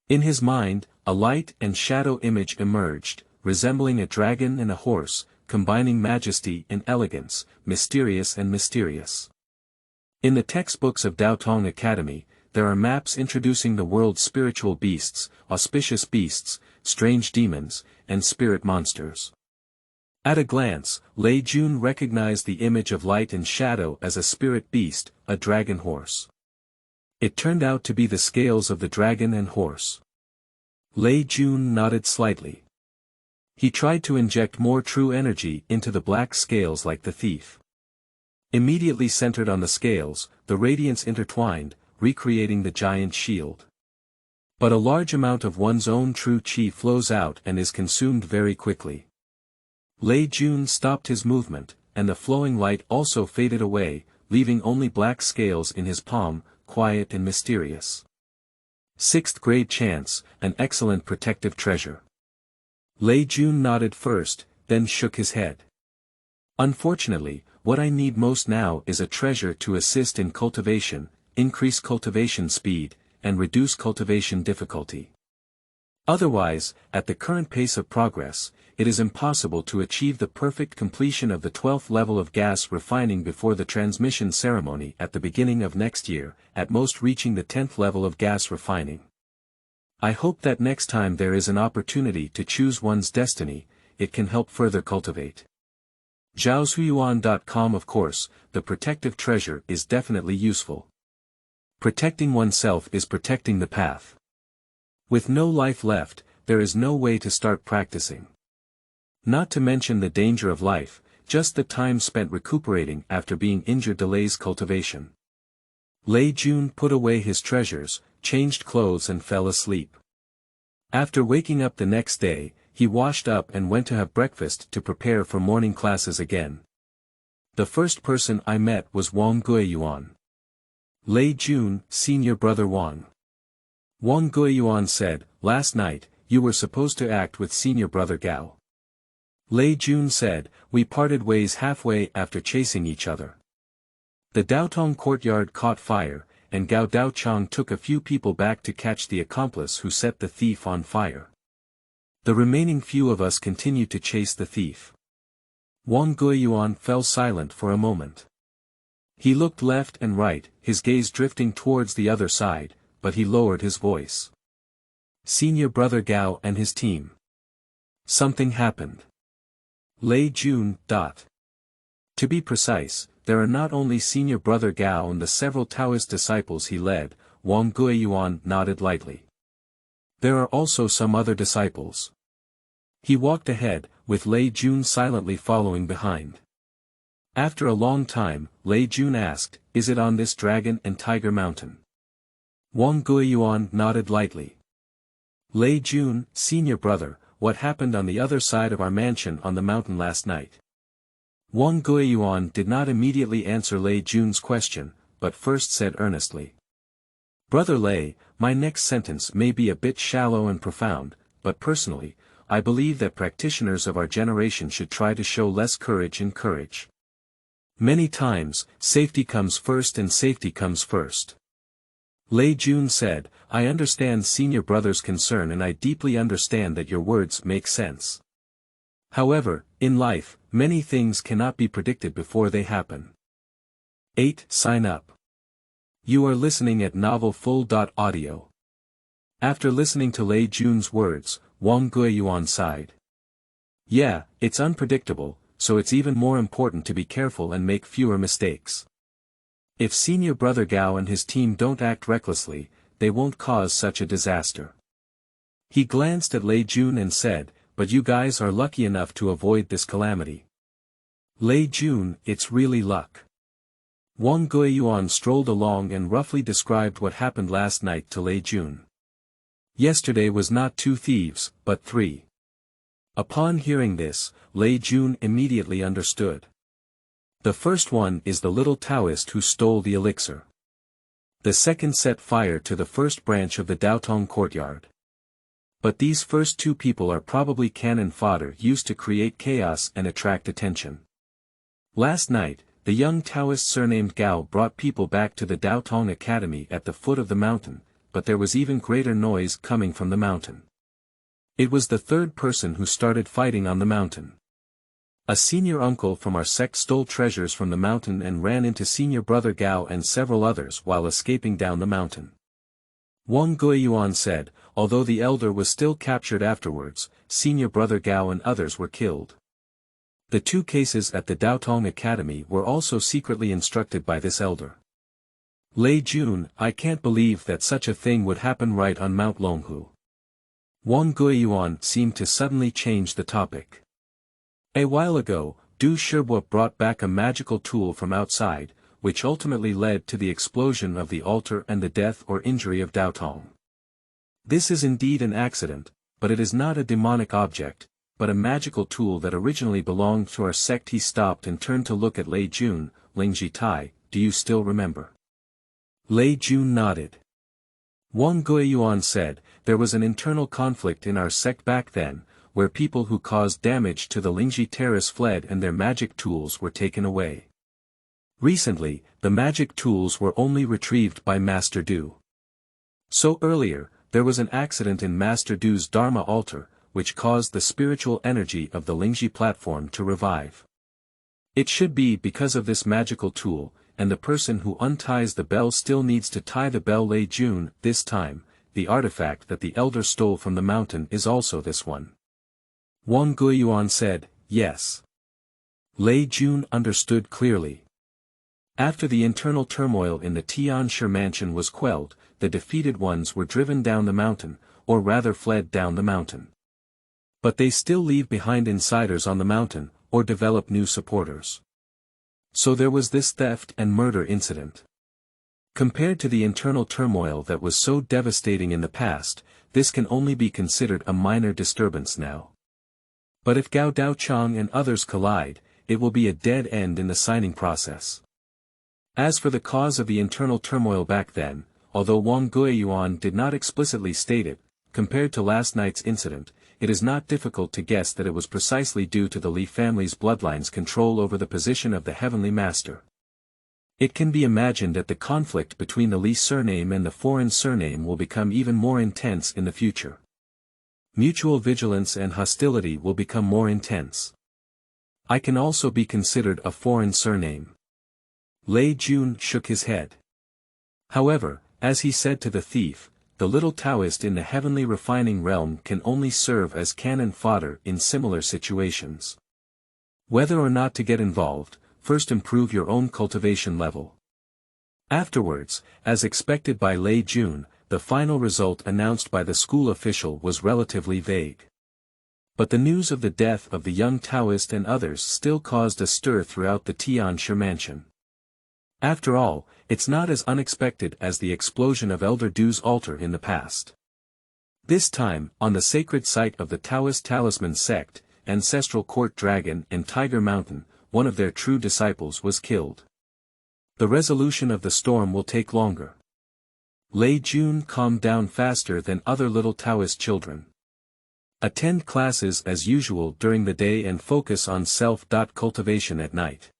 In his mind, a light and shadow image emerged, resembling a dragon and a horse, combining majesty and elegance, mysterious and mysterious. In the textbooks of Daotong Academy, there are maps introducing the world's spiritual beasts, auspicious beasts, strange demons, and spirit monsters. At a glance, Lei Jun recognized the image of light and shadow as a spirit beast, a dragon horse. It turned out to be the scales of the dragon and horse. Lei Jun nodded slightly. He tried to inject more true energy into the black scales like the thief. Immediately centered on the scales, the radiance intertwined, recreating the giant shield. But a large amount of one's own true qi flows out and is consumed very quickly. Lei Jun stopped his movement, and the flowing light also faded away, leaving only black scales in his palm, quiet and mysterious. Sixth grade chance, an excellent protective treasure. Lei Jun nodded first, then shook his head. Unfortunately, what I need most now is a treasure to assist in cultivation, increase cultivation speed, and reduce cultivation difficulty. Otherwise, at the current pace of progress, it is impossible to achieve the perfect completion of the 12th level of gas refining before the transmission ceremony at the beginning of next year, at most reaching the 10th level of gas refining. I hope that next time there is an opportunity to choose one's destiny, it can help further cultivate. Zhaozhuyuan.com. Of course, the protective treasure is definitely useful. Protecting oneself is protecting the path. With no life left, there is no way to start practicing. Not to mention the danger of life, just the time spent recuperating after being injured delays cultivation. Lei Jun put away his treasures, changed clothes and fell asleep. After waking up the next day, he washed up and went to have breakfast to prepare for morning classes again. The first person I met was Wang Guiyuan. Lei Jun, senior brother Wang. Wang Guiyuan said, last night, you were supposed to act with senior brother Gao. Lei Jun said, we parted ways halfway after chasing each other. The Daotong courtyard caught fire, and Gao Daochang took a few people back to catch the accomplice who set the thief on fire. The remaining few of us continued to chase the thief. Wang Guiyuan fell silent for a moment. He looked left and right, his gaze drifting towards the other side, but he lowered his voice. Senior brother Gao and his team. Something happened. Lei Jun. To be precise, there are not only senior brother Gao and the several Taoist disciples he led, Wang Guiyuan nodded lightly. There are also some other disciples. He walked ahead, with Lei Jun silently following behind. After a long time, Lei Jun asked, is it on this dragon and tiger mountain? Wang Guiyuan nodded lightly. Lei Jun, senior brother, what happened on the other side of our mansion on the mountain last night? Wang Guiyuan did not immediately answer Lei Jun's question, but first said earnestly. Brother Lei, my next sentence may be a bit shallow and profound, but personally, I believe that practitioners of our generation should try to show less courage and courage. Many times, safety comes first and safety comes first. Lei Jun said, I understand senior brother's concern and I deeply understand that your words make sense. However, in life, many things cannot be predicted before they happen. 8. Sign up. You are listening at FUL. After listening to Lei Jun's words, Wang Guiyuan sighed. Yeah, it's unpredictable, so it's even more important to be careful and make fewer mistakes. If senior brother Gao and his team don't act recklessly, they won't cause such a disaster. He glanced at Lei Jun and said, but you guys are lucky enough to avoid this calamity. Lei Jun, it's really luck. Wang Guiyuan strolled along and roughly described what happened last night to Lei Jun. Yesterday was not 2 thieves, but 3. Upon hearing this, Lei Jun immediately understood. The first one is the little Taoist who stole the elixir. The second set fire to the first branch of the Daotong courtyard. But these first 2 people are probably cannon fodder used to create chaos and attract attention. Last night, the young Taoist surnamed Gao brought people back to the Daotong Academy at the foot of the mountain, but there was even greater noise coming from the mountain. It was the third person who started fighting on the mountain. A senior uncle from our sect stole treasures from the mountain and ran into senior brother Gao and several others while escaping down the mountain. Wang Guiyuan said, although the elder was still captured afterwards, senior brother Gao and others were killed. The 2 cases at the Daotong Academy were also secretly instructed by this elder. Lei Jun, I can't believe that such a thing would happen right on Mount Longhu. Wang Guiyuan seemed to suddenly change the topic. A while ago, Du Shibo brought back a magical tool from outside, which ultimately led to the explosion of the altar and the death or injury of Daotong. This is indeed an accident, but it is not a demonic object, but a magical tool that originally belonged to our sect. He stopped and turned to look at Lei Jun. Lingji Tai, do you still remember? Lei Jun nodded. Wang Guiyuan said, there was an internal conflict in our sect back then, where people who caused damage to the Lingji terrace fled and their magic tools were taken away. Recently, the magic tools were only retrieved by Master Du. So earlier, there was an accident in Master Du's Dharma altar, which caused the spiritual energy of the Lingji platform to revive. It should be because of this magical tool, and the person who unties the bell still needs to tie the bell. Lei Jun, this time, the artifact that the elder stole from the mountain is also this one. Wang Guiyuan said, yes. Lei Jun understood clearly. After the internal turmoil in the Tianshi Mansion was quelled, the defeated ones were driven down the mountain, or rather fled down the mountain. But they still leave behind insiders on the mountain, or develop new supporters. So there was this theft and murder incident. Compared to the internal turmoil that was so devastating in the past, this can only be considered a minor disturbance now. But if Gao Daochang and others collide, it will be a dead end in the signing process. As for the cause of the internal turmoil back then, although Wang Guiyuan did not explicitly state it, compared to last night's incident, it is not difficult to guess that it was precisely due to the Li family's bloodline's control over the position of the Heavenly Master. It can be imagined that the conflict between the Li surname and the foreign surname will become even more intense in the future. Mutual vigilance and hostility will become more intense. I can also be considered a foreign surname. Lei Jun shook his head. However, as he said to the thief, the little Taoist in the heavenly refining realm can only serve as cannon fodder in similar situations. Whether or not to get involved, first improve your own cultivation level. Afterwards, as expected by Lei Jun, the final result announced by the school official was relatively vague. But the news of the death of the young Taoist and others still caused a stir throughout the Tianshi Mansion. After all, it's not as unexpected as the explosion of Elder Du's altar in the past. This time, on the sacred site of the Taoist Talisman sect, Ancestral Court Dragon and Tiger Mountain, one of their true disciples was killed. The resolution of the storm will take longer. Lei Jun calmed down faster than other little Taoist children. Attend classes as usual during the day and focus on self-cultivation at night.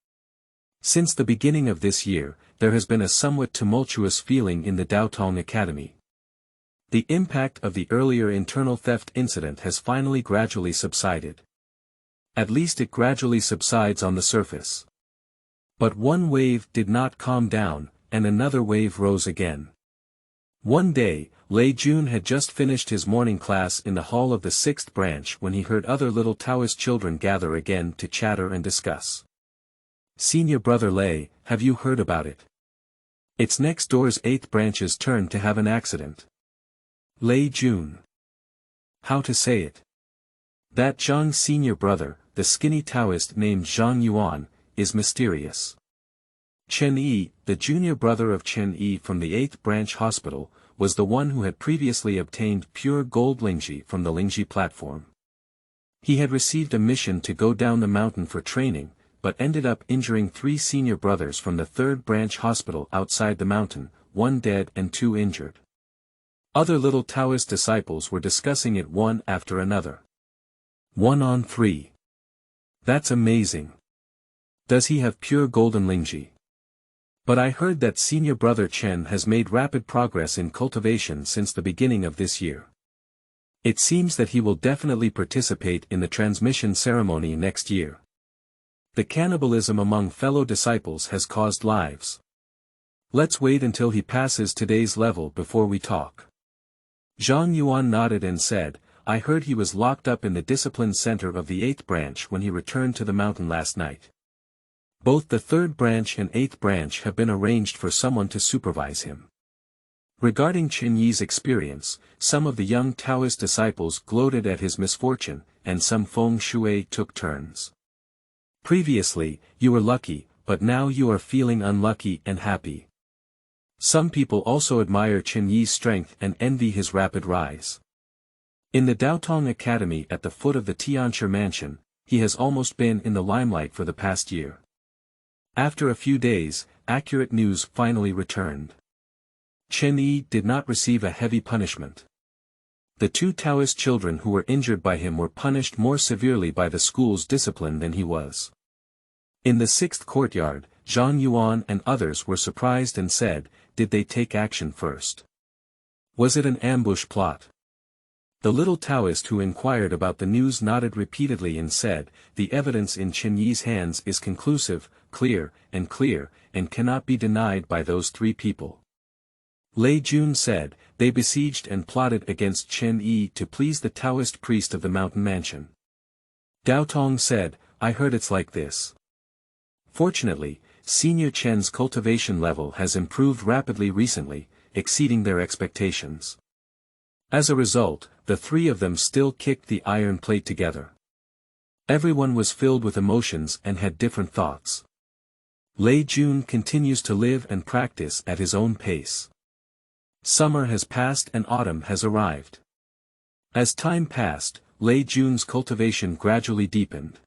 Since the beginning of this year, there has been a somewhat tumultuous feeling in the Daotong Academy. The impact of the earlier internal theft incident has finally gradually subsided. At least it gradually subsides on the surface. But one wave did not calm down, and another wave rose again. One day, Lei Jun had just finished his morning class in the hall of the 6th branch when he heard other little Taoist children gather again to chatter and discuss. "Senior brother Lei, have you heard about it? It's next door's 8th branch's turn to have an accident." Lei Jun. How to say it? That Zhang's senior brother, the skinny Taoist named Zhang Yuan, is mysterious. Chen Yi, the junior brother of Chen Yi from the 8th branch hospital, was the one who had previously obtained pure gold Lingji from the Lingji platform. He had received a mission to go down the mountain for training, but ended up injuring 3 senior brothers from the 3rd branch hospital outside the mountain, 1 dead and 2 injured. Other little Taoist disciples were discussing it one after another. 1 on 3. That's amazing. Does he have pure golden Lingji? But I heard that senior brother Chen has made rapid progress in cultivation since the beginning of this year. It seems that he will definitely participate in the transmission ceremony next year. The cannibalism among fellow disciples has caused lives. Let's wait until he passes today's level before we talk. Zhang Yuan nodded and said, "I heard he was locked up in the discipline center of the 8th branch when he returned to the mountain last night. Both the 3rd branch and 8th branch have been arranged for someone to supervise him." Regarding Chen Yi's experience, some of the young Taoist disciples gloated at his misfortune, and some feng shui took turns. "Previously, you were lucky, but now you are feeling unlucky and happy." Some people also admire Chen Yi's strength and envy his rapid rise. In the Daotong Academy at the foot of the Tianshi Mansion, he has almost been in the limelight for the past year. After a few days, accurate news finally returned. Chen Yi did not receive a heavy punishment. The 2 Taoist children who were injured by him were punished more severely by the school's discipline than he was. In the 6th courtyard, Zhang Yuan and others were surprised and said, "Did they take action first? Was it an ambush plot?" The little Taoist who inquired about the news nodded repeatedly and said, "The evidence in Chen Yi's hands is conclusive, clear, and cannot be denied by those 3 people." Lei Jun said, "They besieged and plotted against Chen Yi to please the Taoist priest of the mountain mansion." Daotong said, "I heard it's like this." Fortunately, Senior Chen's cultivation level has improved rapidly recently, exceeding their expectations. As a result, the 3 of them still kicked the iron plate together. Everyone was filled with emotions and had different thoughts. Lei Jun continues to live and practice at his own pace. Summer has passed and autumn has arrived. As time passed, Lei Jun's cultivation gradually deepened.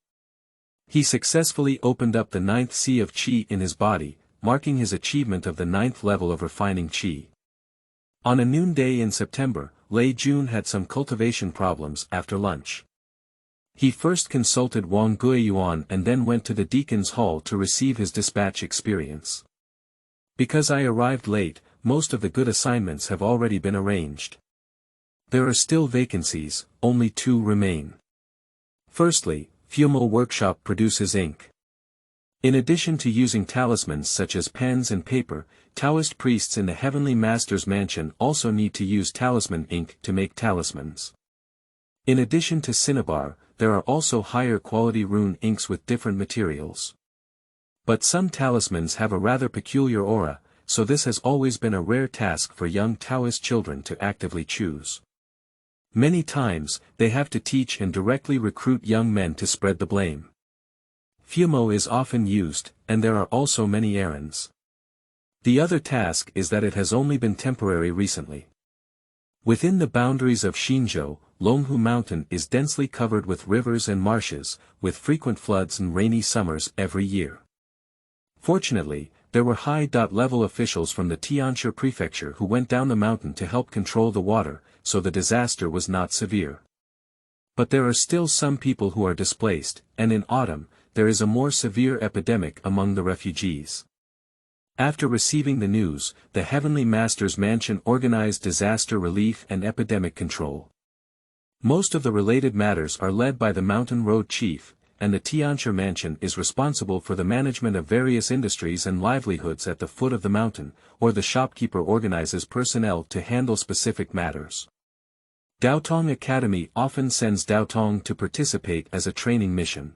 He successfully opened up the 9th sea of qi in his body, marking his achievement of the 9th level of refining qi. On a noonday in September, Lei Jun had some cultivation problems after lunch. He first consulted Wang Guiyuan and then went to the deacon's hall to receive his dispatch experience. "Because I arrived late, most of the good assignments have already been arranged. There are still vacancies, only 2 remain. Firstly, FUL workshop produces ink. In addition to using talismans such as pens and paper, Taoist priests in the Heavenly Master's mansion also need to use talisman ink to make talismans. In addition to cinnabar, there are also higher quality rune inks with different materials. But some talismans have a rather peculiar aura, so this has always been a rare task for young Taoist children to actively choose. Many times, they have to teach and directly recruit young men to spread the blame. FUL is often used, and there are also many errands. The other task is that it has only been temporary recently. Within the boundaries of Xinzhou, Longhu Mountain is densely covered with rivers and marshes, with frequent floods and rainy summers every year. Fortunately, there were high-level officials from the Tianshi prefecture who went down the mountain to help control the water, so the disaster was not severe. But there are still some people who are displaced, and in autumn, there is a more severe epidemic among the refugees. After receiving the news, the Heavenly Master's Mansion organized disaster relief and epidemic control. Most of the related matters are led by the Mountain Road Chief, and the Tianshi Mansion is responsible for the management of various industries and livelihoods at the foot of the mountain, or the shopkeeper organizes personnel to handle specific matters. Daotong Academy often sends Daotong to participate as a training mission.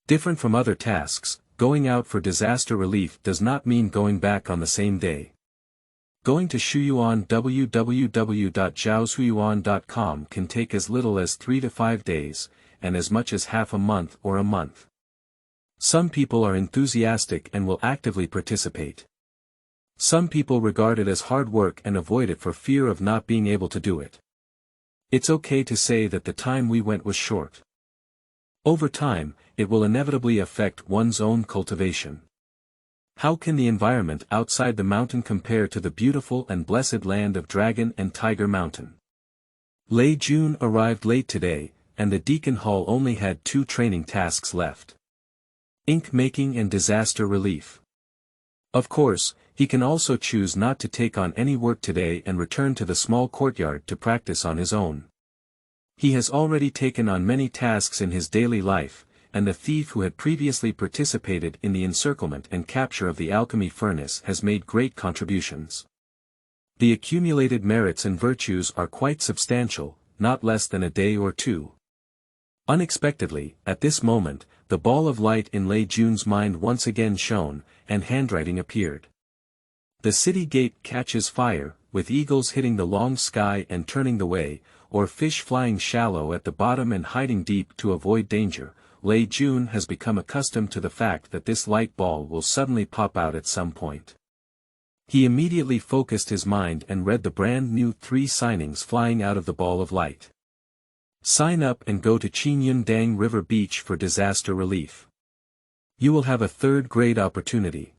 Different from other tasks, going out for disaster relief does not mean going back on the same day. Going to Shuyuan www.zhaoshuyuan.com can take as little as 3 to 5 days, and as much as half a month or a month. Some people are enthusiastic and will actively participate. Some people regard it as hard work and avoid it for fear of not being able to do it. It's okay to say that the time we went was short. Over time, it will inevitably affect one's own cultivation. How can the environment outside the mountain compare to the beautiful and blessed land of Dragon and Tiger Mountain? Lei Jun arrived late today, and the Deacon Hall only had 2 training tasks left. Ink making and disaster relief. Of course, he can also choose not to take on any work today and return to the small courtyard to practice on his own. He has already taken on many tasks in his daily life, and the thief who had previously participated in the encirclement and capture of the alchemy furnace has made great contributions. The accumulated merits and virtues are quite substantial, not less than a day or 2. Unexpectedly, at this moment, the ball of light in Lei Jun's mind once again shone, and handwriting appeared. The city gate catches fire, with eagles hitting the long sky and turning the way, or fish flying shallow at the bottom and hiding deep to avoid danger. Lei Jun has become accustomed to the fact that this light ball will suddenly pop out at some point. He immediately focused his mind and read the brand new 3 signings flying out of the ball of light. Sign up and go to Qinyundang River Beach for disaster relief. You will have a 3rd-grade opportunity.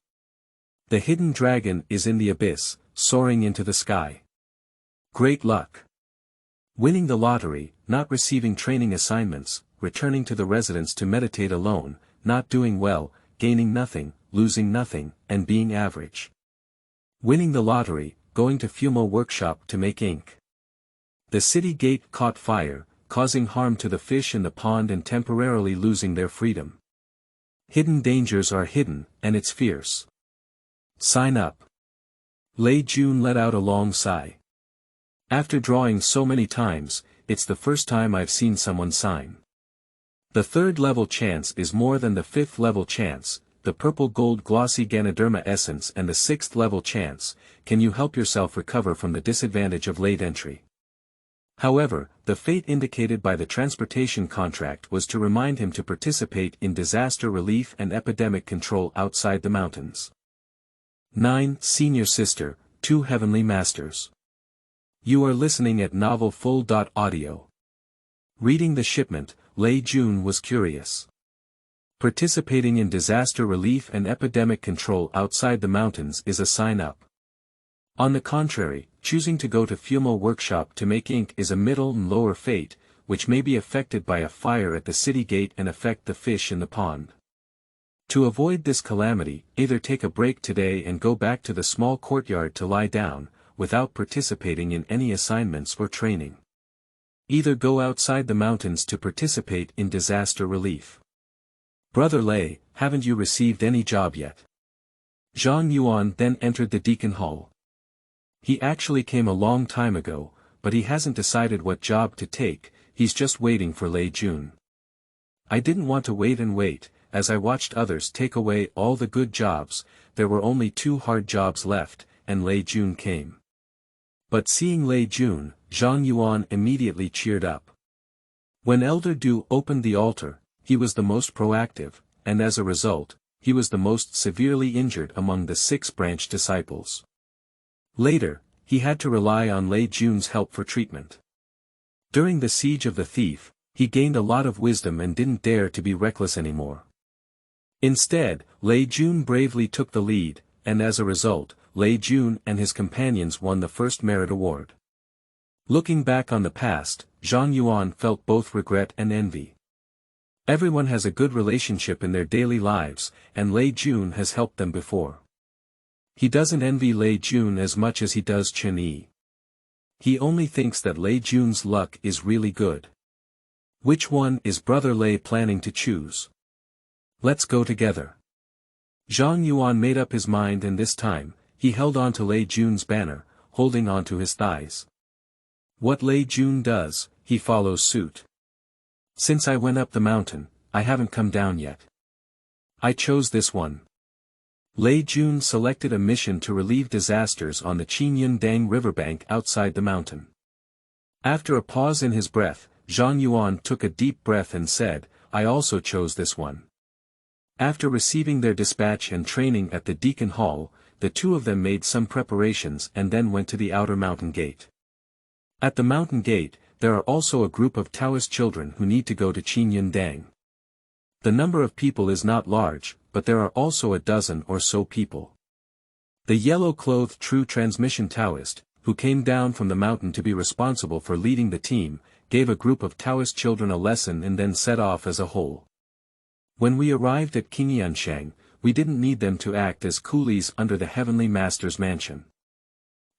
The hidden dragon is in the abyss, soaring into the sky. Great luck. Winning the lottery, not receiving training assignments, returning to the residence to meditate alone, not doing well, gaining nothing, losing nothing, and being average. Winning the lottery, going to FUL workshop to make ink. The city gate caught fire, causing harm to the fish in the pond and temporarily losing their freedom. Hidden dangers are hidden, and it's fierce. Sign up. Lei Jun let out a long sigh. After drawing so many times, it's the first time I've seen someone sign. The 3rd level chance is more than the 5th level chance, the purple gold glossy Ganoderma essence and the 6th level chance. Can you help yourself recover from the disadvantage of late entry? However, the fate indicated by the transportation contract was to remind him to participate in disaster relief and epidemic control outside the mountains. 9. Senior Sister, 2 Heavenly Masters. You are listening at novel FUL.audio. Reading the shipment, Lei Jun was curious. Participating in disaster relief and epidemic control outside the mountains is a sign-up. On the contrary, choosing to go to FUL workshop to make ink is a middle and lower fate, which may be affected by a fire at the city gate and affect the fish in the pond. To avoid this calamity, either take a break today and go back to the small courtyard to lie down, without participating in any assignments or training. Either go outside the mountains to participate in disaster relief. Brother Lei, haven't you received any job yet? Zhang Yuan then entered the Deacon Hall. He actually came a long time ago, but he hasn't decided what job to take, he's just waiting for Lei Jun. I didn't want to wait and wait, as I watched others take away all the good jobs, there were only 2 hard jobs left, and Lei Jun came. But seeing Lei Jun, Zhang Yuan immediately cheered up. When Elder Du opened the altar, he was the most proactive, and as a result, he was the most severely injured among the 6 branch disciples. Later, he had to rely on Lei Jun's help for treatment. During the siege of the thief, he gained a lot of wisdom and didn't dare to be reckless anymore. Instead, Lei Jun bravely took the lead, and as a result, Lei Jun and his companions won the first merit award. Looking back on the past, Zhang Yuan felt both regret and envy. Everyone has a good relationship in their daily lives, and Lei Jun has helped them before. He doesn't envy Lei Jun as much as he does Chen Yi. He only thinks that Lei Jun's luck is really good. Which one is Brother Lei planning to choose? Let's go together. Zhang Yuan made up his mind, and this time, he held on to Lei Jun's banner, holding on to his thighs. What Lei Jun does, he follows suit. Since I went up the mountain, I haven't come down yet. I chose this one. Lei Jun selected a mission to relieve disasters on the Qinyundang riverbank outside the mountain. After a pause in his breath, Zhang Yuan took a deep breath and said, I also chose this one. After receiving their dispatch and training at the Deacon Hall, the two of them made some preparations and then went to the outer mountain gate. At the mountain gate, there are also a group of Taoist children who need to go to Qinyundang. The number of people is not large, but there are also a dozen or so people. The yellow-clothed true transmission Taoist, who came down from the mountain to be responsible for leading the team, gave a group of Taoist children a lesson and then set off as a whole. When we arrived at Qingyanshang, we didn't need them to act as coolies under the Heavenly Master's mansion.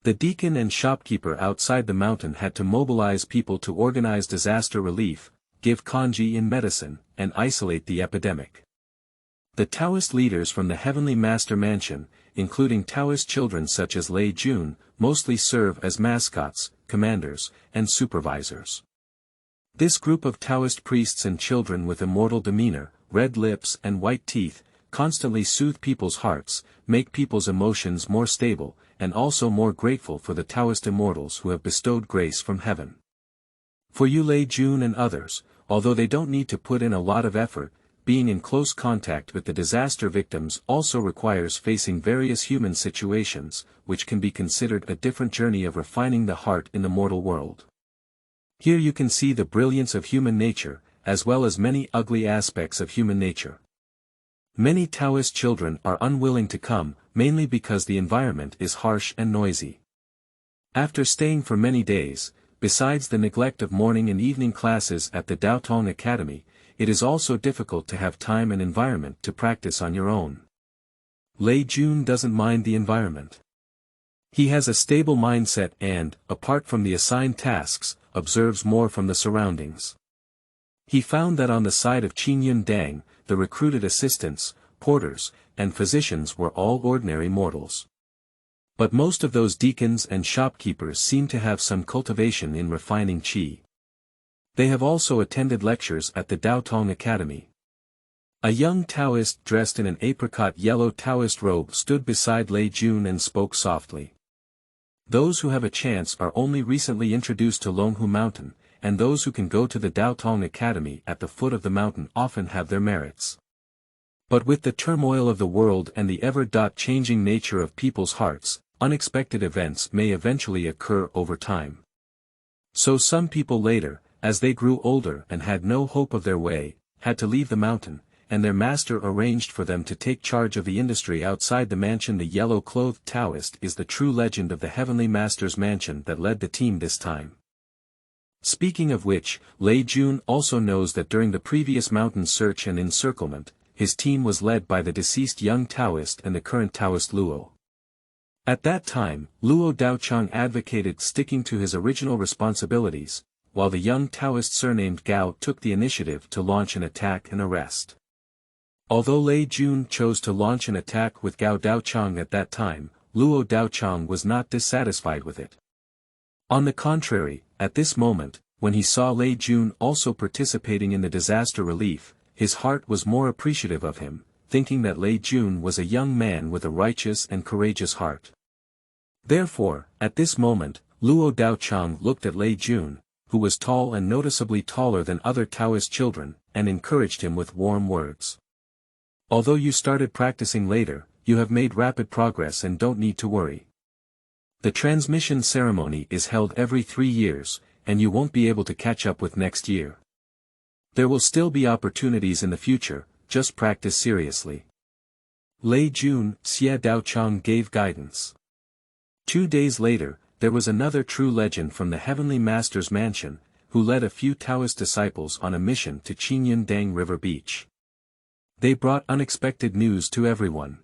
The deacon and shopkeeper outside the mountain had to mobilize people to organize disaster relief, give kanji in medicine, and isolate the epidemic. The Taoist leaders from the Heavenly Master Mansion, including Taoist children such as Lei Jun, mostly serve as mascots, commanders, and supervisors. This group of Taoist priests and children with immortal demeanor, red lips and white teeth, constantly soothe people's hearts, make people's emotions more stable, and also more grateful for the Taoist immortals who have bestowed grace from heaven. For you Lei Jun and others, although they don't need to put in a lot of effort, being in close contact with the disaster victims also requires facing various human situations, which can be considered a different journey of refining the heart in the mortal world. Here you can see the brilliance of human nature, as well as many ugly aspects of human nature. Many Taoist children are unwilling to come, mainly because the environment is harsh and noisy. After staying for many days, besides the neglect of morning and evening classes at the Daotong Academy, it is also difficult to have time and environment to practice on your own. Lei Jun doesn't mind the environment. He has a stable mindset and, apart from the assigned tasks, observes more from the surroundings. He found that on the side of Qinyundang, the recruited assistants, porters, and physicians were all ordinary mortals. But most of those deacons and shopkeepers seem to have some cultivation in refining qi. They have also attended lectures at the Daotong Academy. A young Taoist dressed in an apricot yellow Taoist robe stood beside Lei Jun and spoke softly. Those who have a chance are only recently introduced to Longhu Mountain, and those who can go to the Daotong Academy at the foot of the mountain often have their merits. But with the turmoil of the world and the ever-changing nature of people's hearts, unexpected events may eventually occur over time. So some people later, as they grew older and had no hope of their way, had to leave the mountain, and their master arranged for them to take charge of the industry outside the mansion. The yellow-clothed Taoist is the true legend of the Heavenly Master's mansion that led the team this time. Speaking of which, Lei Jun also knows that during the previous mountain search and encirclement, his team was led by the deceased young Taoist and the current Taoist Luo. At that time, Luo Daochang advocated sticking to his original responsibilities, while the young Taoist surnamed Gao took the initiative to launch an attack and arrest. Although Lei Jun chose to launch an attack with Gao Daochang at that time, Luo Daochang was not dissatisfied with it. On the contrary, at this moment, when he saw Lei Jun also participating in the disaster relief, his heart was more appreciative of him, thinking that Lei Jun was a young man with a righteous and courageous heart. Therefore, at this moment, Luo Daochang looked at Lei Jun, who was tall and noticeably taller than other Taoist children, and encouraged him with warm words. Although you started practicing later, you have made rapid progress and don't need to worry. The transmission ceremony is held every 3 years, and you won't be able to catch up with next year. There will still be opportunities in the future, just practice seriously. Lei Jun, Xie Daochang gave guidance. 2 days later, there was another true legend from the Heavenly Master's mansion, who led a few Taoist disciples on a mission to Qinyandang River Beach. They brought unexpected news to everyone.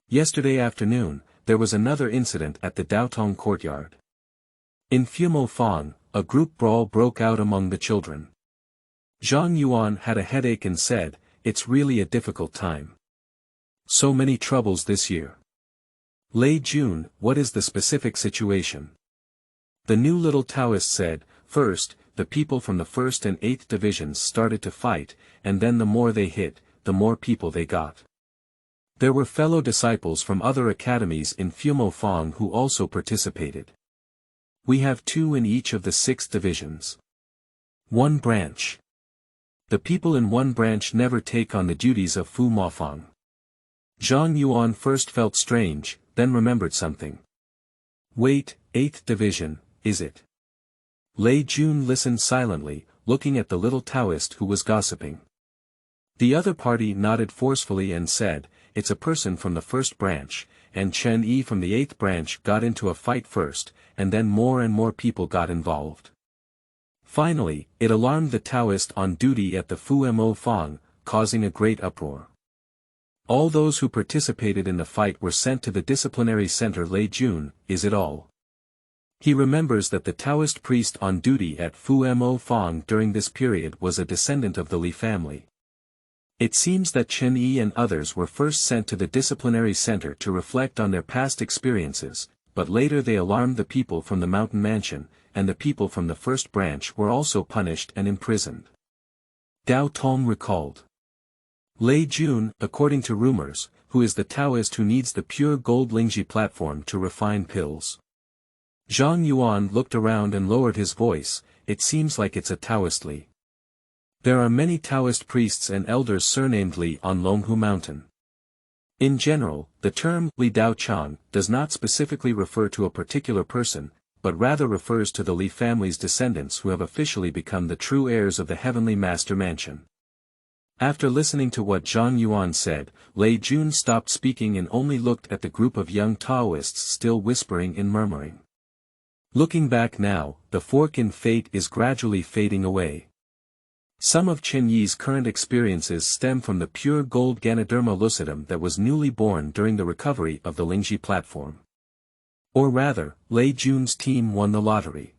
Yesterday afternoon, there was another incident at the Daotong courtyard. In Fumo Fong, a group brawl broke out among the children. Zhang Yuan had a headache and said, "It's really a difficult time. So many troubles this year." Lei Jun, what is the specific situation? The new little Taoist said, "First, the people from the 1st and 8th divisions started to fight, and then the more they hit, the more people they got. There were fellow disciples from other academies in Fumo Fong who also participated. We have 2 in each of the 6 divisions. 1 branch. The people in 1 branch never take on the duties of Fu Mofang." Zhang Yuan first felt strange, then remembered something. "Wait, 8th division, is it?" Lei Jun listened silently, looking at the little Taoist who was gossiping. The other party nodded forcefully and said, "It's a person from the 1st branch, and Chen Yi from the 8th branch got into a fight first, and then more and more people got involved. Finally, it alarmed the Taoist on duty at the Fu Mo Fong, causing a great uproar. All those who participated in the fight were sent to the disciplinary center." Lei Jun, is it all? He remembers that the Taoist priest on duty at Fu Mo Fong during this period was a descendant of the Li family. It seems that Chen Yi and others were first sent to the disciplinary center to reflect on their past experiences, but later they alarmed the people from the mountain mansion, and the people from the 1st branch were also punished and imprisoned. Dao Tong recalled. Lei Jun, according to rumors, who is the Taoist who needs the pure gold Lingji platform to refine pills. Zhang Yuan looked around and lowered his voice, "It seems like it's a Taoist Li. There are many Taoist priests and elders surnamed Li on Longhu Mountain." In general, the term Li Dao Chang does not specifically refer to a particular person, but rather refers to the Li family's descendants who have officially become the true heirs of the Heavenly Master Mansion. After listening to what Zhang Yuan said, Lei Jun stopped speaking and only looked at the group of young Taoists still whispering and murmuring. Looking back now, the fork in fate is gradually fading away. Some of Chen Yi's current experiences stem from the pure gold Ganoderma lucidum that was newly born during the recovery of the Lingji platform. Or rather, Lei Jun's team won the lottery.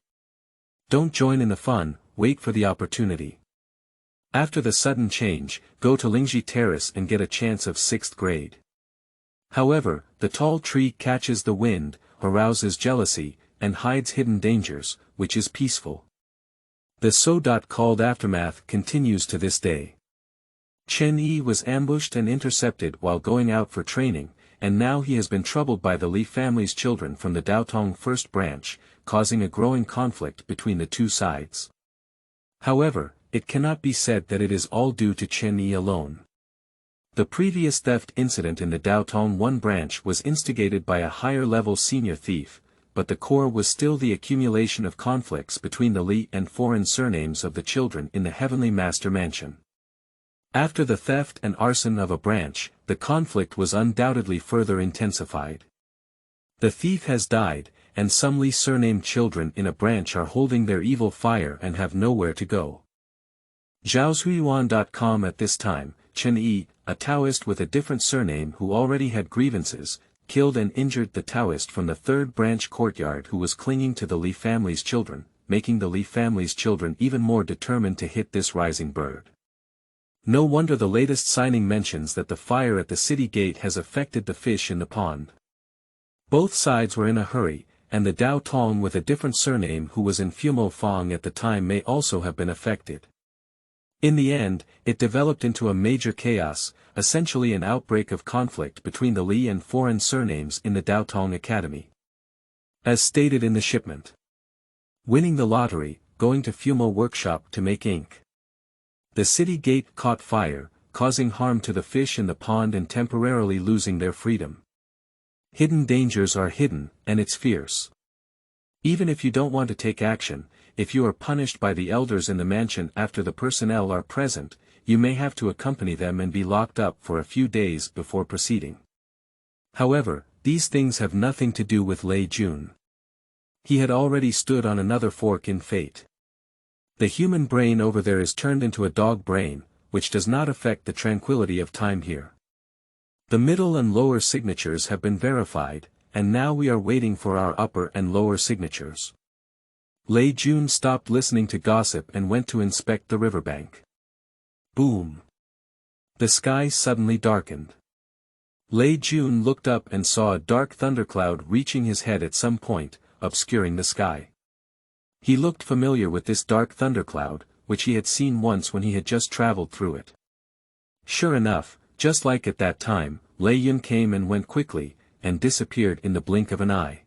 Don't join in the fun, wait for the opportunity. After the sudden change, go to Lingji Terrace and get a chance of 6th grade. However, the tall tree catches the wind, arouses jealousy, and hides hidden dangers, which is peaceful. The so-called aftermath continues to this day. Chen Yi was ambushed and intercepted while going out for training, and now he has been troubled by the Li family's children from the Daotong 1st branch, causing a growing conflict between the two sides. However, it cannot be said that it is all due to Chen Yi alone. The previous theft incident in the Daotong 1 branch was instigated by a higher-level senior thief, but the core was still the accumulation of conflicts between the Li and foreign surnames of the children in the Heavenly Master Mansion. After the theft and arson of a branch, the conflict was undoubtedly further intensified. The thief has died, and some Li surnamed children in a branch are holding their evil fire and have nowhere to go. Zhaoshuyuan.com. At this time, Chen Yi, a Taoist with a different surname who already had grievances, killed and injured the Taoist from the 3rd branch courtyard who was clinging to the Li family's children, making the Li family's children even more determined to hit this rising bird. No wonder the latest signing mentions that the fire at the city gate has affected the fish in the pond. Both sides were in a hurry, and the Dao Tong with a different surname who was in Fumo Fong at the time may also have been affected. In the end, it developed into a major chaos, essentially an outbreak of conflict between the Li and foreign surnames in the Daotong Academy. As stated in the shipment. Winning the lottery, going to Fumo workshop to make ink. The city gate caught fire, causing harm to the fish in the pond and temporarily losing their freedom. Hidden dangers are hidden, and it's fierce. Even if you don't want to take action, if you are punished by the elders in the mansion after the personnel are present, you may have to accompany them and be locked up for a few days before proceeding. However, these things have nothing to do with Lei Jun. He had already stood on another fork in fate. The human brain over there is turned into a dog brain, which does not affect the tranquility of time here. The middle and lower signatures have been verified, and now we are waiting for our upper and lower signatures. Lei Jun stopped listening to gossip and went to inspect the riverbank. Boom! The sky suddenly darkened. Lei Jun looked up and saw a dark thundercloud reaching his head at some point, obscuring the sky. He looked familiar with this dark thundercloud, which he had seen once when he had just traveled through it. Sure enough, just like at that time, Lei Jun came and went quickly, and disappeared in the blink of an eye.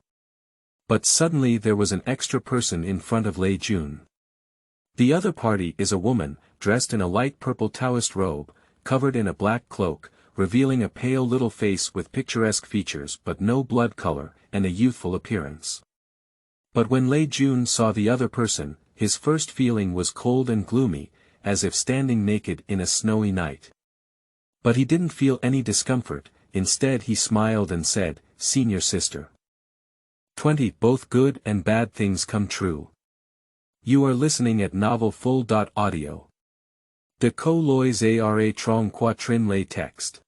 But suddenly there was an extra person in front of Lei Jun. The other party is a woman, dressed in a light purple Taoist robe, covered in a black cloak, revealing a pale little face with picturesque features but no blood color, and a youthful appearance. But when Lei Jun saw the other person, his first feeling was cold and gloomy, as if standing naked in a snowy night. But he didn't feel any discomfort, instead he smiled and said, "Senior sister. 20 Both good and bad things come true." You are listening at novel FUL.audio. De co lois ara trong quatrin lay text.